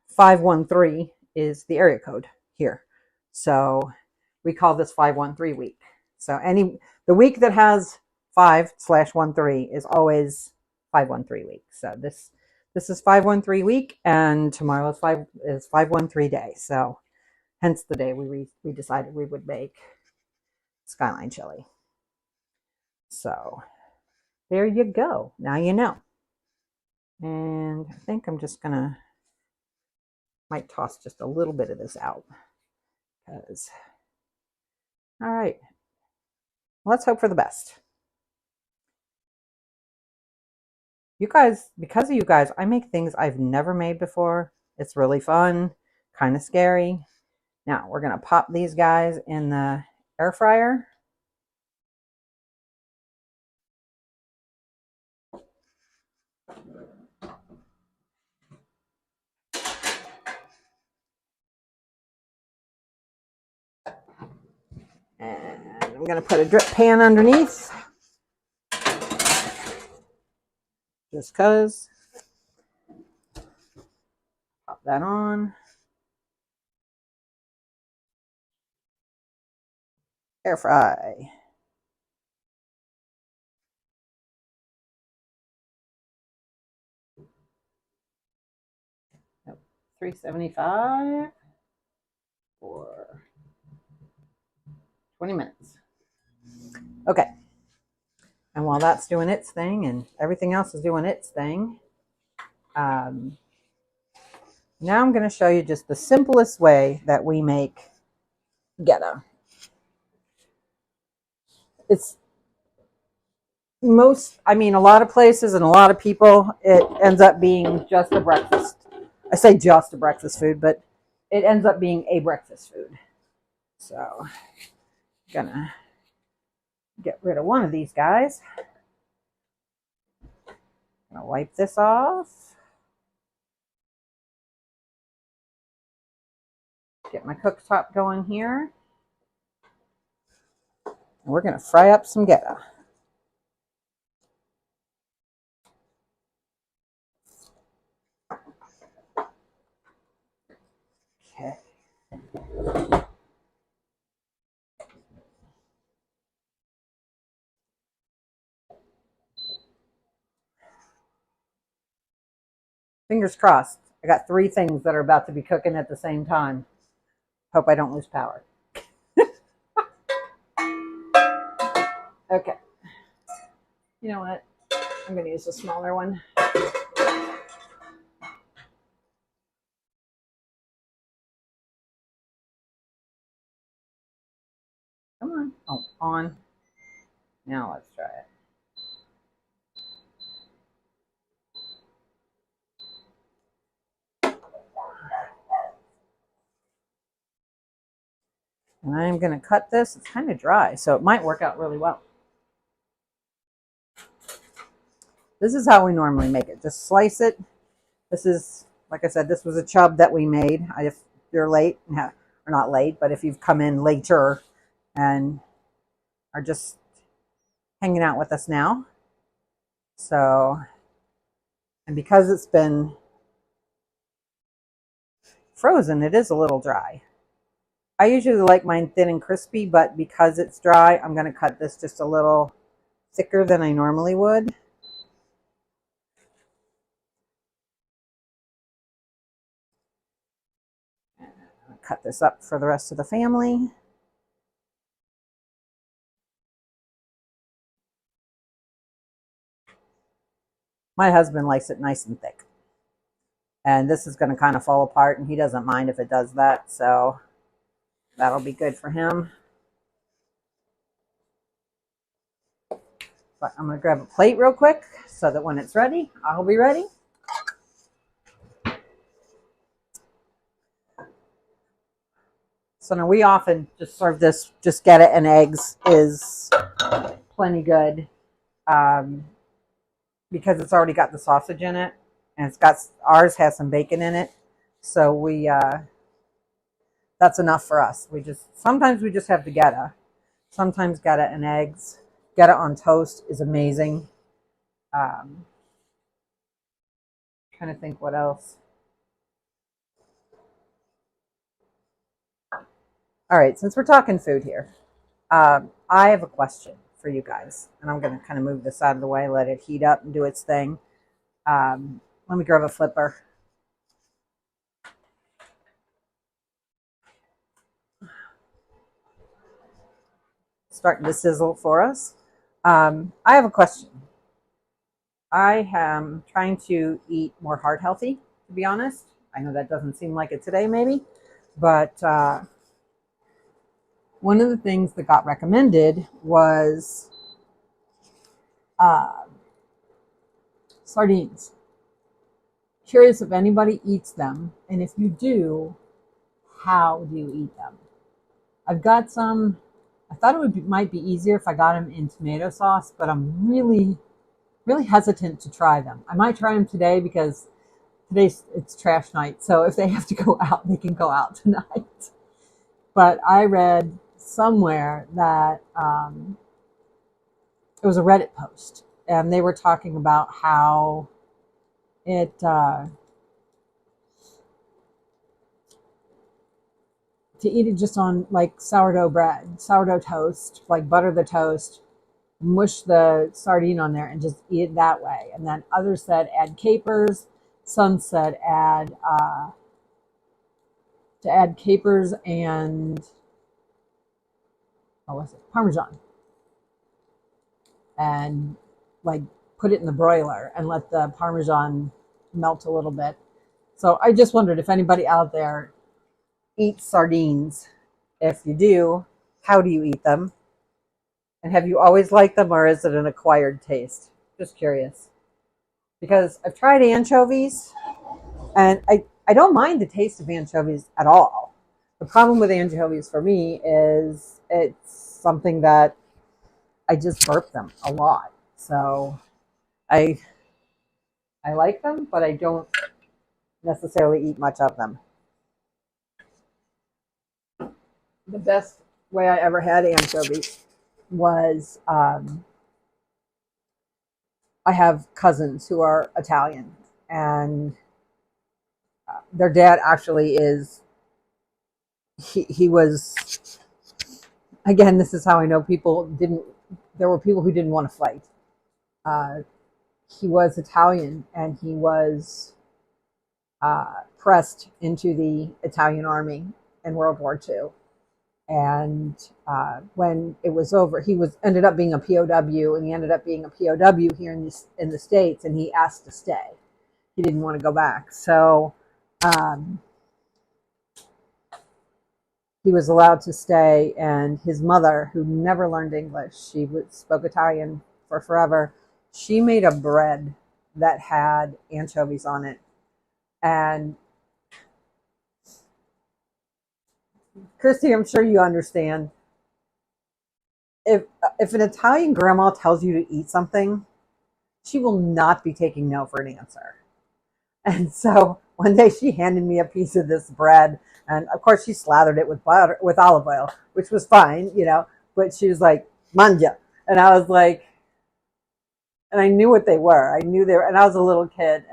513 is the area code here. So we call this 513 week. So the week that has 5/13 is always 513 week. So this is 513 week, and tomorrow is 513 day. So hence the day we decided we would make skyline chili. So there you go. Now you know. And I think I'm just gonna might toss just a little bit of this out because all right, let's hope for the best. You guys, because of you guys, I make things I've never made before. It's really fun, kind of scary. Now we're gonna pop these guys in the air fryer. And I'm gonna put a drip pan underneath. Just cause. Pop that on. Air fry. Nope. 375 for 20 minutes. Okay. And while that's doing its thing and everything else is doing its thing, now I'm going to show you just the simplest way that we make Geta. It's a lot of places and a lot of people, it ends up being just a breakfast. I say just a breakfast food, but it ends up being a breakfast food. So I'm going to get rid of one of these guys. I'm going to wipe this off. Get my cooktop going here. And we're going to fry up some Geta. Okay. Fingers crossed. I got 3 things that are about to be cooking at the same time. Hope I don't lose power. Okay. You know what? I'm going to use a smaller one. Come on. Oh, on. Now let's try it. And I'm going to cut this. It's kind of dry, so it might work out really well. This is how we normally make it. Just slice it. This is, like I said, this was a chub that we made. If you're late, or not late, but if you've come in later and are just hanging out with us now. So, and because it's been frozen, it is a little dry. I usually like mine thin and crispy, but because it's dry, I'm going to cut this just a little thicker than I normally would. Cut this up for the rest of the family. My husband likes it nice and thick. And this is going to kind of fall apart, and he doesn't mind if it does that, so that'll be good for him. But I'm going to grab a plate real quick so that when it's ready, I'll be ready. So now we often just serve this, just Geta and eggs is plenty good, um, because it's already got the sausage in it, and it's got, ours has some bacon in it. So that's enough for us. Sometimes we just have the Geta. Sometimes Geta and eggs. Geta on toast is amazing. Trying to think what else. All right, since we're talking food here, I have a question for you guys, and I'm going to kind of move this out of the way, let it heat up and do its thing. Let me grab a flipper. Starting to sizzle for us. I have a question. I am trying to eat more heart healthy, to be honest. I know that doesn't seem like it today, maybe, but one of the things that got recommended was sardines. Curious if anybody eats them, and if you do, how do you eat them? I've got some. I thought might be easier if I got them in tomato sauce, but I'm really hesitant to try them. I might try them today because it's trash night. So if they have to go out, they can go out tonight. But I read somewhere that it was a Reddit post, and they were talking about how it to eat it just on like sourdough bread, sourdough toast, like butter the toast, mush the sardine on there and just eat it that way. And then others said add capers. Some said add capers and what was it? Parmesan. And like put it in the broiler and let the Parmesan melt a little bit. So I just wondered if anybody out there eats sardines. If you do, how do you eat them? And have you always liked them, or is it an acquired taste? Just curious. Because I've tried anchovies, and I don't mind the taste of anchovies at all. The problem with anchovies for me is it's something that I just burp them a lot. So I like them, but I don't necessarily eat much of them. The best way I ever had anchovies was I have cousins who are Italian, and their dad actually is, he was, again, this is how I know there were people who didn't want to fight. He was Italian, and he was pressed into the Italian army in World War II. And when it was over, ended up being a POW, and he ended up being a POW here in the States, and he asked to stay. He didn't want to go back. So he was allowed to stay, and his mother, who never learned English, she spoke Italian for forever, she made a bread that had anchovies on it. And Christy, I'm sure you understand. If an Italian grandma tells you to eat something, she will not be taking no for an answer. And so one day she handed me a piece of this bread, and of course she slathered it with butter, with olive oil, which was fine, but she was like, "Manja," and I was like, and I knew what they were. I knew they were, and I was a little kid,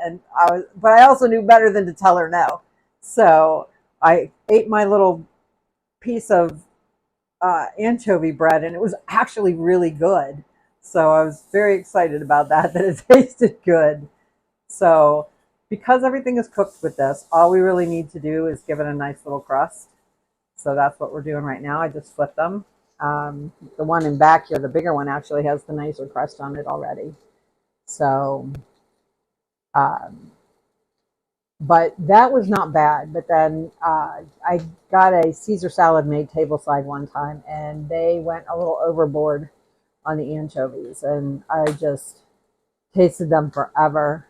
but I also knew better than to tell her no. So I ate my little piece of anchovy bread, and it was actually really good. So I was very excited about that it tasted good. So because everything is cooked with this, all we really need to do is give it a nice little crust. So that's what we're doing right now. I just flipped them. The one in back here, the bigger one, actually has the nicer crust on it already. So, but that was not bad. But then I got a Caesar salad made tableside one time, and they went a little overboard on the anchovies, and I just tasted them forever.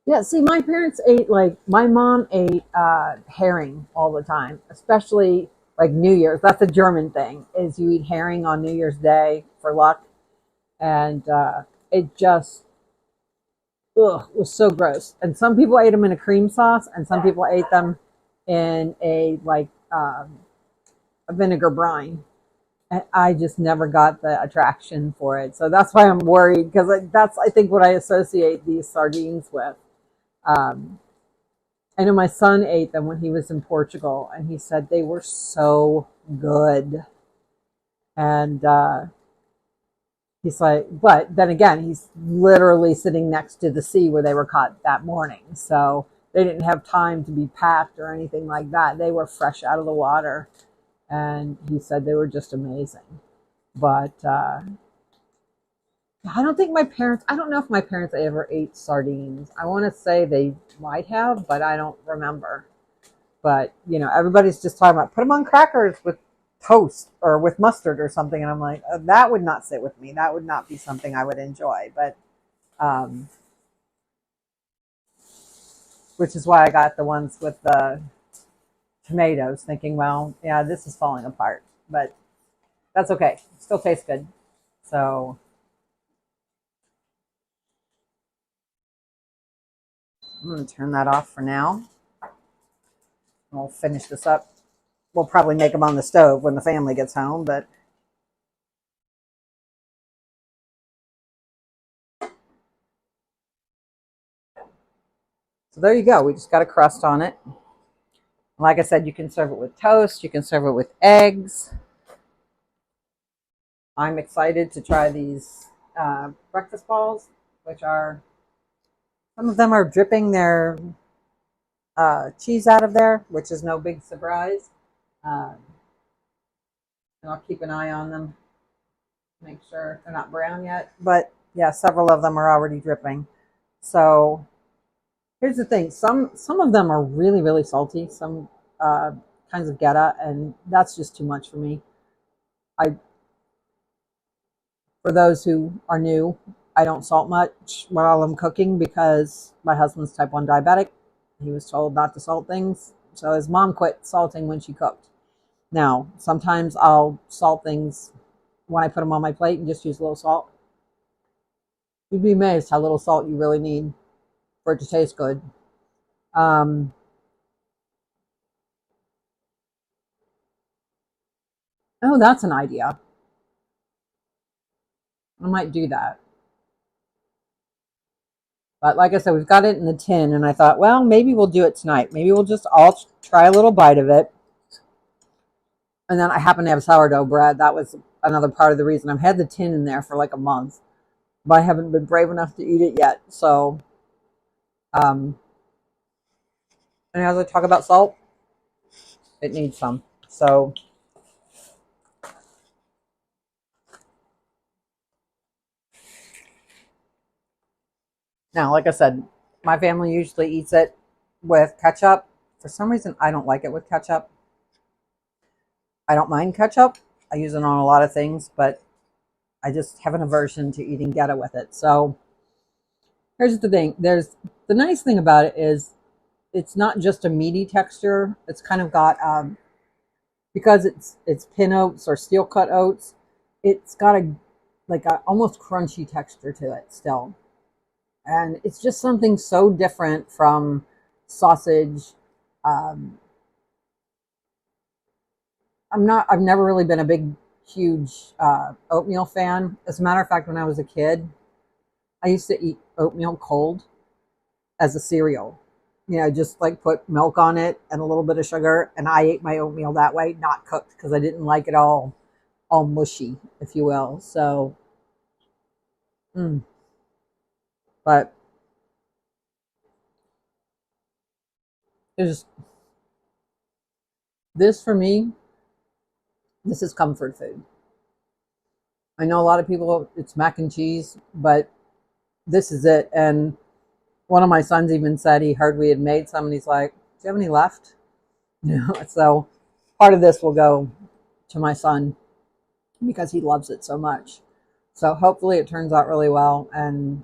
Yeah, see, my parents ate like my mom ate herring all the time, especially like New Year's. That's a German thing, is you eat herring on New Year's Day for luck, and it just was so gross. And some people ate them in a cream sauce, and some people ate them in a like a vinegar brine. And I just never got the attraction for it, so that's why I'm worried because that's I think what I associate these sardines with. Um, I know my son ate them when he was in Portugal, and he said they were so good. And he's like, but then again, he's literally sitting next to the sea where they were caught that morning. So they didn't have time to be packed or anything like that. They were fresh out of the water. And he said they were just amazing. But I don't think my parents, I don't know if my parents ever ate sardines. I want to say they might have, but I don't remember. But everybody's just talking about put them on crackers with toast or with mustard or something, and I'm like, that would not sit with me. That would not be something I would enjoy. But um, which is why I got the ones with the tomatoes, thinking, well, yeah, this is falling apart, but that's okay. It still tastes good. So I'm going to turn that off for now. We'll finish this up. We'll probably make them on the stove when the family gets home, but so there you go. We just got a crust on it. Like I said, you can serve it with toast. You can serve it with eggs. I'm excited to try these breakfast balls, which are, some of them are dripping their cheese out of there, which is no big surprise. Uh, and I'll keep an eye on them, make sure they're not brown yet. But yeah, several of them are already dripping. So here's the thing: some of them are really really salty. Some kinds of Geta, and that's just too much for me. I For those who are new, I don't salt much while I'm cooking because my husband's type 1 diabetic. He was told not to salt things. So his mom quit salting when she cooked. Now, sometimes I'll salt things when I put them on my plate and just use a little salt. You'd be amazed how little salt you really need for it to taste good. Um, oh, that's an idea. I might do that. But like I said, we've got it in the tin, and I thought, well, maybe we'll do it tonight. Maybe we'll just all try a little bite of it. And then I happen to have sourdough bread. That was another part of the reason. I've had the tin in there for like a month, but I haven't been brave enough to eat it yet. So, um, and as I talk about salt, it needs some. So now, like I said, my family usually eats it with ketchup. For some reason, I don't like it with ketchup. I don't mind ketchup. I use it on a lot of things, but I just have an aversion to eating Geta with it. So here's the thing. There's the nice thing about it is it's not just a meaty texture. It's kind of got because it's pin oats or steel cut oats. It's got a like a almost crunchy texture to it still, and it's just something so different from sausage. Um, I've never really been a big, huge oatmeal fan. As a matter of fact, when I was a kid, I used to eat oatmeal cold as a cereal. Just like put milk on it and a little bit of sugar, and I ate my oatmeal that way, not cooked, because I didn't like it all mushy, if you will. So, mm, but there's this for me. This is comfort food. I know a lot of people it's mac and cheese, but this is it. And one of my sons even said he heard we had made some, and he's like, "Do you have any left?" So part of this will go to my son because he loves it so much. So hopefully it turns out really well, and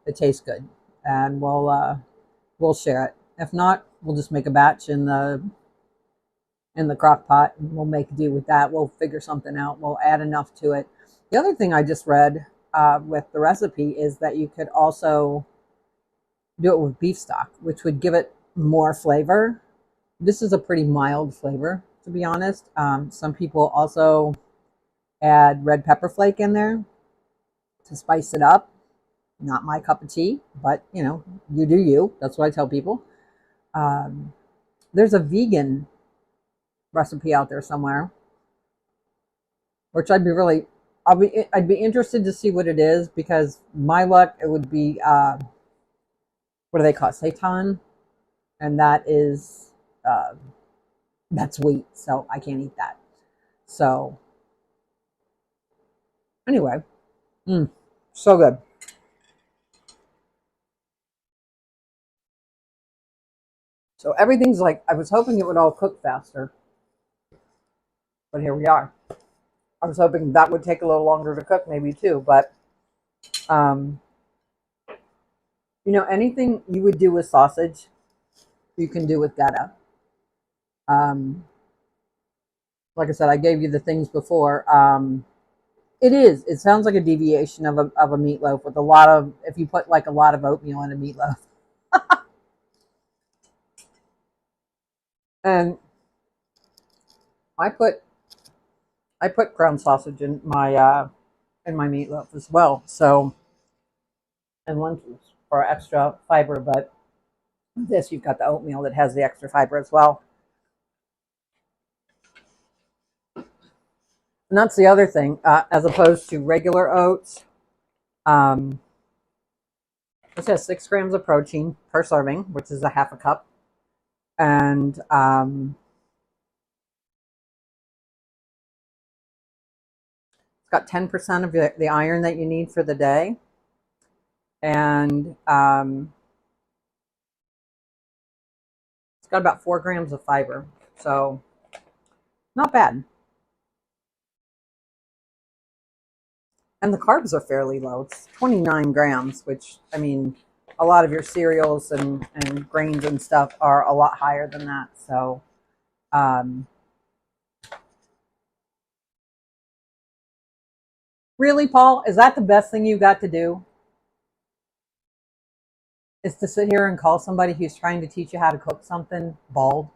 it tastes good. and we'll share it. If not, we'll just make a batch in the crock pot and we'll make do with that. We'll figure something out. We'll add enough to it. The other thing I just read with the recipe is that you could also do it with beef stock, which would give it more flavor. This is a pretty mild flavor, to be honest. Some people also add red pepper flake in there to spice it up. Not my cup of tea, but you do you. That's what I tell people. There's a vegan recipe out there somewhere, which I'd be interested to see what it is, because my luck, it would be what do they call it? Seitan, and that's wheat, so I can't eat that. So anyway, so good. So everything's like, I was hoping it would all cook faster, but here we are. I was hoping that would take a little longer to cook, maybe too, but um, anything you would do with sausage, you can do with Geta. Um, like I said, I gave you the things before. It sounds like a deviation of a meatloaf with if you put like a lot of oatmeal in a meatloaf. And I put ground sausage in my meatloaf as well. So, and lentils for extra fiber, but this, you've got the oatmeal that has the extra fiber as well. And that's the other thing, as opposed to regular oats. This has 6 grams of protein per serving, which is a half a cup, and it's got 10% of the iron that you need for the day, and it's got about 4 grams of fiber, so not bad. And the carbs are fairly low. It's 29 grams, which, I mean, a lot of your cereals and grains and stuff are a lot higher than that. So, really, Paul, is that the best thing you got to do? Is to sit here and call somebody who's trying to teach you how to cook something bald?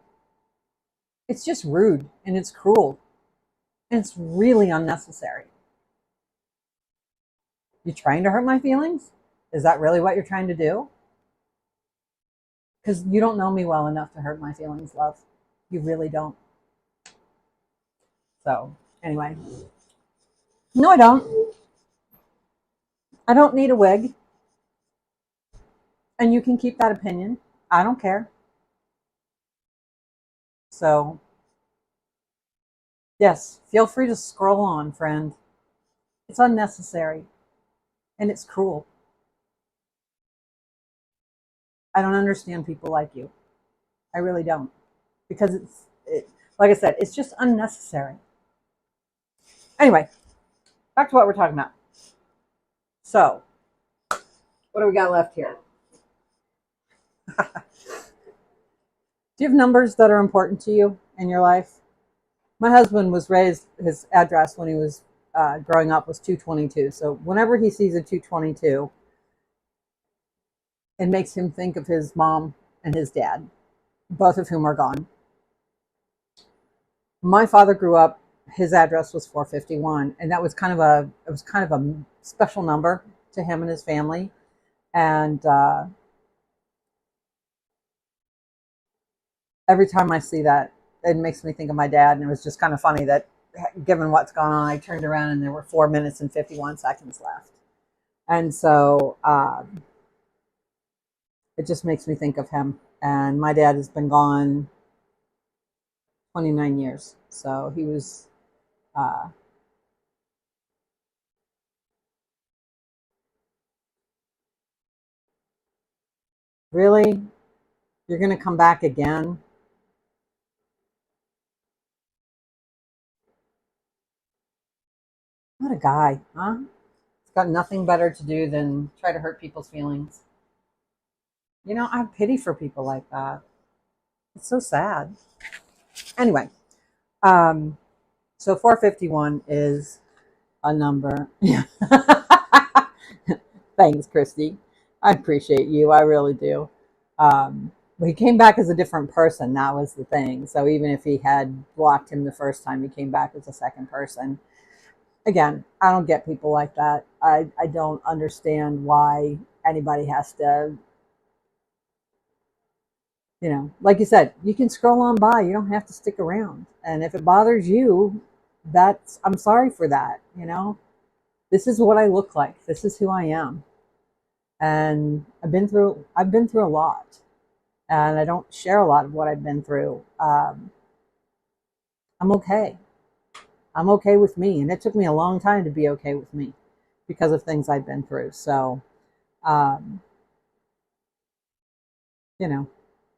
It's just rude, and it's cruel, and it's really unnecessary. You trying to hurt my feelings? Is that really what you're trying to do? Because you don't know me well enough to hurt my feelings, love. You really don't. So, anyway. No, I don't. I don't need a wig. And you can keep that opinion. I don't care. So, yes, feel free to scroll on, friend. It's unnecessary. And it's cruel. I don't understand people like you. I really don't. Because like I said, it's just unnecessary. Anyway, back to what we're talking about. So, what do we got left here? Do you have numbers that are important to you in your life? My husband was raised, his address when he was growing up was 222. So whenever he sees a 222, it makes him think of his mom and his dad, both of whom are gone. My father grew up, his address was 451, and that was kind of a special number to him and his family. And every time I see that, it makes me think of my dad. And it was just kind of funny that, given what's gone on, I turned around and there were 4 minutes and 51 seconds left. And so it just makes me think of him. And my dad has been gone 29 years. So he was really, you're going to come back again? What a guy, huh? He's got nothing better to do than try to hurt people's feelings. I have pity for people like that. It's so sad. Anyway, um, so 451 is a number. Thanks, Christy. I appreciate you. I really do. But he came back as a different person. That was the thing. So even if he had blocked him the first time, he came back as a second person. Again, I don't get people like that. I don't understand why anybody has to, like you said, you can scroll on by. You don't have to stick around. And if it bothers you, I'm sorry for that. This is what I look like. This is who I am. And I've been through a lot, and I don't share a lot of what I've been through. I'm okay. I'm okay with me, and it took me a long time to be okay with me because of things I've been through. So, um, you know,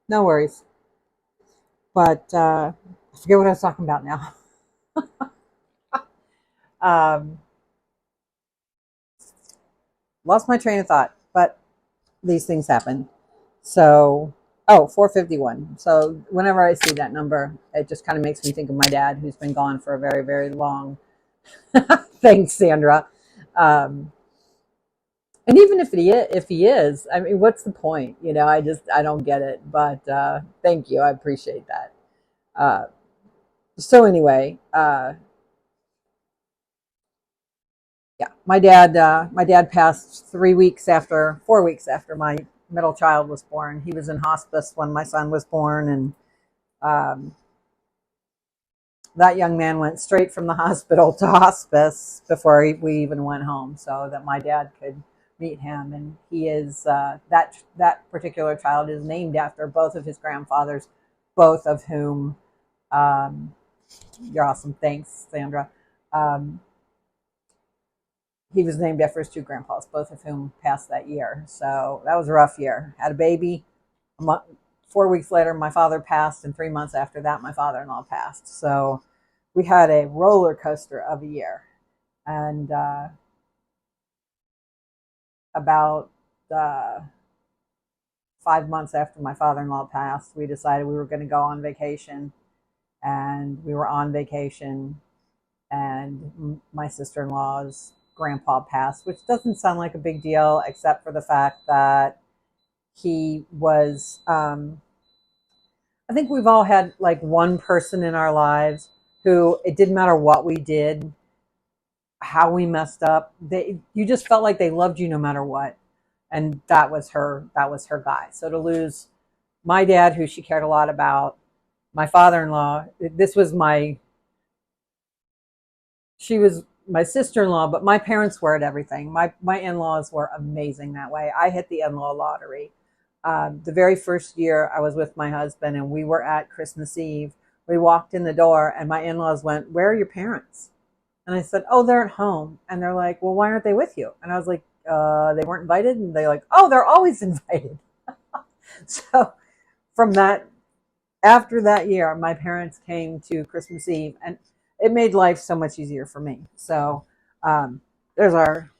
no worries. But I forget what I was talking about now. um, Lost my train of thought, but these things happen. So, oh, 451. So whenever I see that number, it just kind of makes me think of my dad, who's been gone for a very, very long. Thanks, Sandra. Um, and even if he is, I mean, what's the point? I don't get it. But thank you, I appreciate that. Uh, so anyway, yeah, my dad passed 4 weeks after my middle child was born. He was in hospice when my son was born, and um, that young man went straight from the hospital to hospice before we even went home, so that my dad could meet him. And he is that particular child is named after both of his grandfathers, both of whom, um, you're awesome. Thanks, Sandra. Um, he was named after his two grandpas, both of whom passed that year. So that was a rough year. Had a baby. 4 weeks later, my father passed, and 3 months after that, my father-in-law passed. So we had a roller coaster of a year. And about uh, 5 months after my father-in-law passed, we decided we were going to go on vacation. And we were on vacation, and my sister-in-law's grandpa passed, which doesn't sound like a big deal, except for the fact that he was, I think we've all had like one person in our lives who, it didn't matter what we did, how we messed up, you just felt like they loved you no matter what. And that was her guy. So to lose my dad, who she cared a lot about, my father-in-law, this was she was my sister-in-law, but my parents were at everything. My in-laws were amazing that way. I hit the in-law lottery. The very first year I was with my husband, and we were at Christmas Eve. We walked in the door, and my in-laws went, "Where are your parents?" And I said, "Oh, they're at home." And they're like, "Well, why aren't they with you?" And I was like, "They weren't invited." And they're like, "Oh, they're always invited." So from that, after that year, my parents came to Christmas Eve, and it made life so much easier for me. So there's our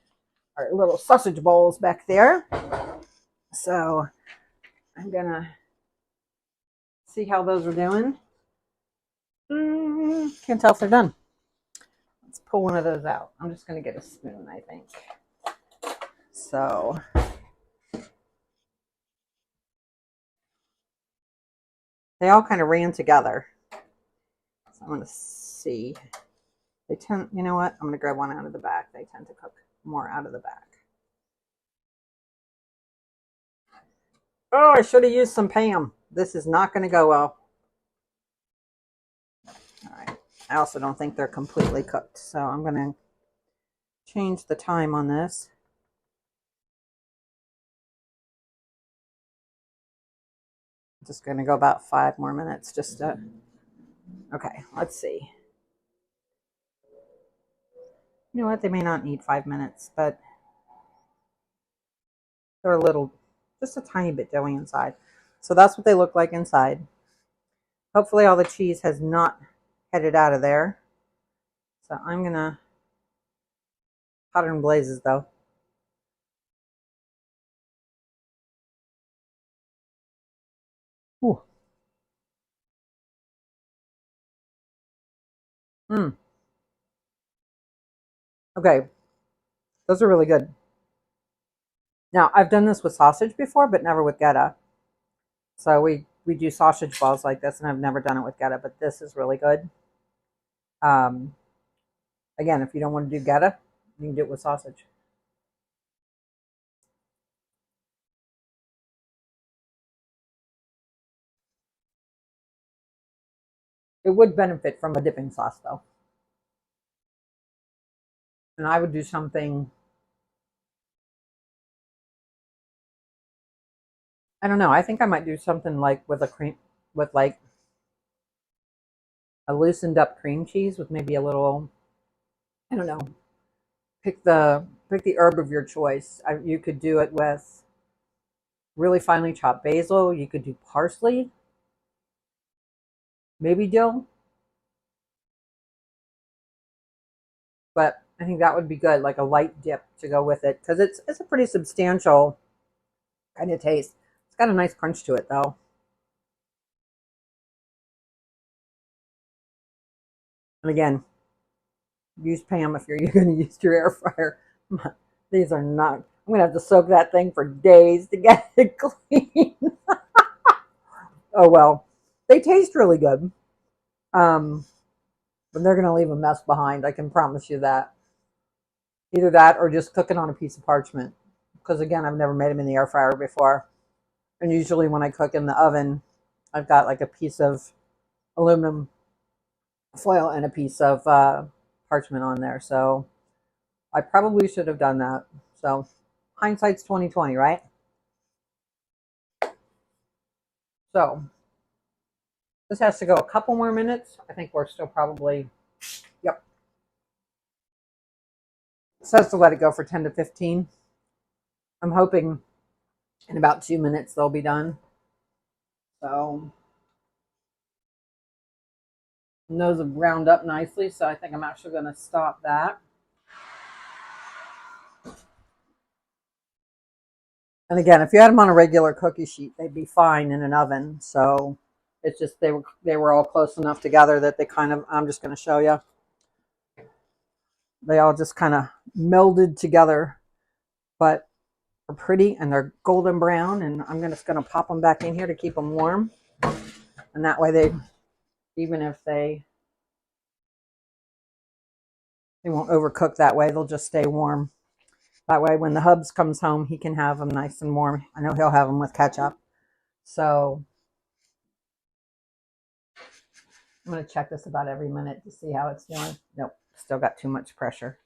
little sausage bowls back there. So I'm gonna see how those are doing. Can't tell if they're done. Let's pull one of those out. I'm just gonna get a spoon, I think. So they all kind of ran together. So I'm gonna see. You know what? I'm gonna grab one out of the back. They tend to cook more out of the back. Oh, I should have used some Pam. This is not gonna go well. All right. I also don't think they're completely cooked, so I'm gonna change the time on this. I'm just gonna go about 5 more minutes just to. Okay, let's see. You know what? They may not need 5 minutes, but they're just a tiny bit doughy inside. So that's what they look like inside. Hopefully all the cheese has not headed out of there. So I'm gonna hot it in blazes though. Mm. Okay, those are really good. Now, I've done this with sausage before, but never with Geta. So we do sausage balls like this, and I've never done it with Geta, but this is really good. Um, Again, if you don't want to do Geta, you can do it with sausage. It would benefit from a dipping sauce, though. And I would do something, I don't know, I think I might do something like with a cream, with like a loosened up cream cheese with maybe a little, I don't know, pick the herb of your choice. You could do it with really finely chopped basil. You could do parsley, maybe dill, but I think that would be good, like a light dip to go with it, because it's a pretty substantial kind of taste. It's got a nice crunch to it, though. And again, use Pam if you're going to use your air fryer. These are not. I'm going to have to soak that thing for days to get it clean. Oh well, they taste really good. Um, but they're going to leave a mess behind. I can promise you that. Either that or just cook it on a piece of parchment. Because again, I've never made them in the air fryer before. And usually when I cook in the oven, I've got like a piece of aluminum foil and a piece of parchment on there. So I probably should have done that. So hindsight's 2020, right? So this has to go a couple more minutes. I think we're still probably, yep. It says to let it go for 10 to 15. I'm hoping in about 2 minutes they'll be done. So those have browned up nicely. So I think I'm actually going to stop that. And again, if you had them on a regular cookie sheet, they'd be fine in an oven. So it's just they were all close enough together that they kind of, I'm just going to show you. They all just kind of melded together, but are pretty and they're golden brown. And I'm just going to pop them back in here to keep them warm. And that way even if they won't overcook that way, they'll just stay warm. That way when the hubs comes home, he can have them nice and warm. I know he'll have them with ketchup. So I'm going to check this about every minute to see how it's doing. Nope, still got too much pressure.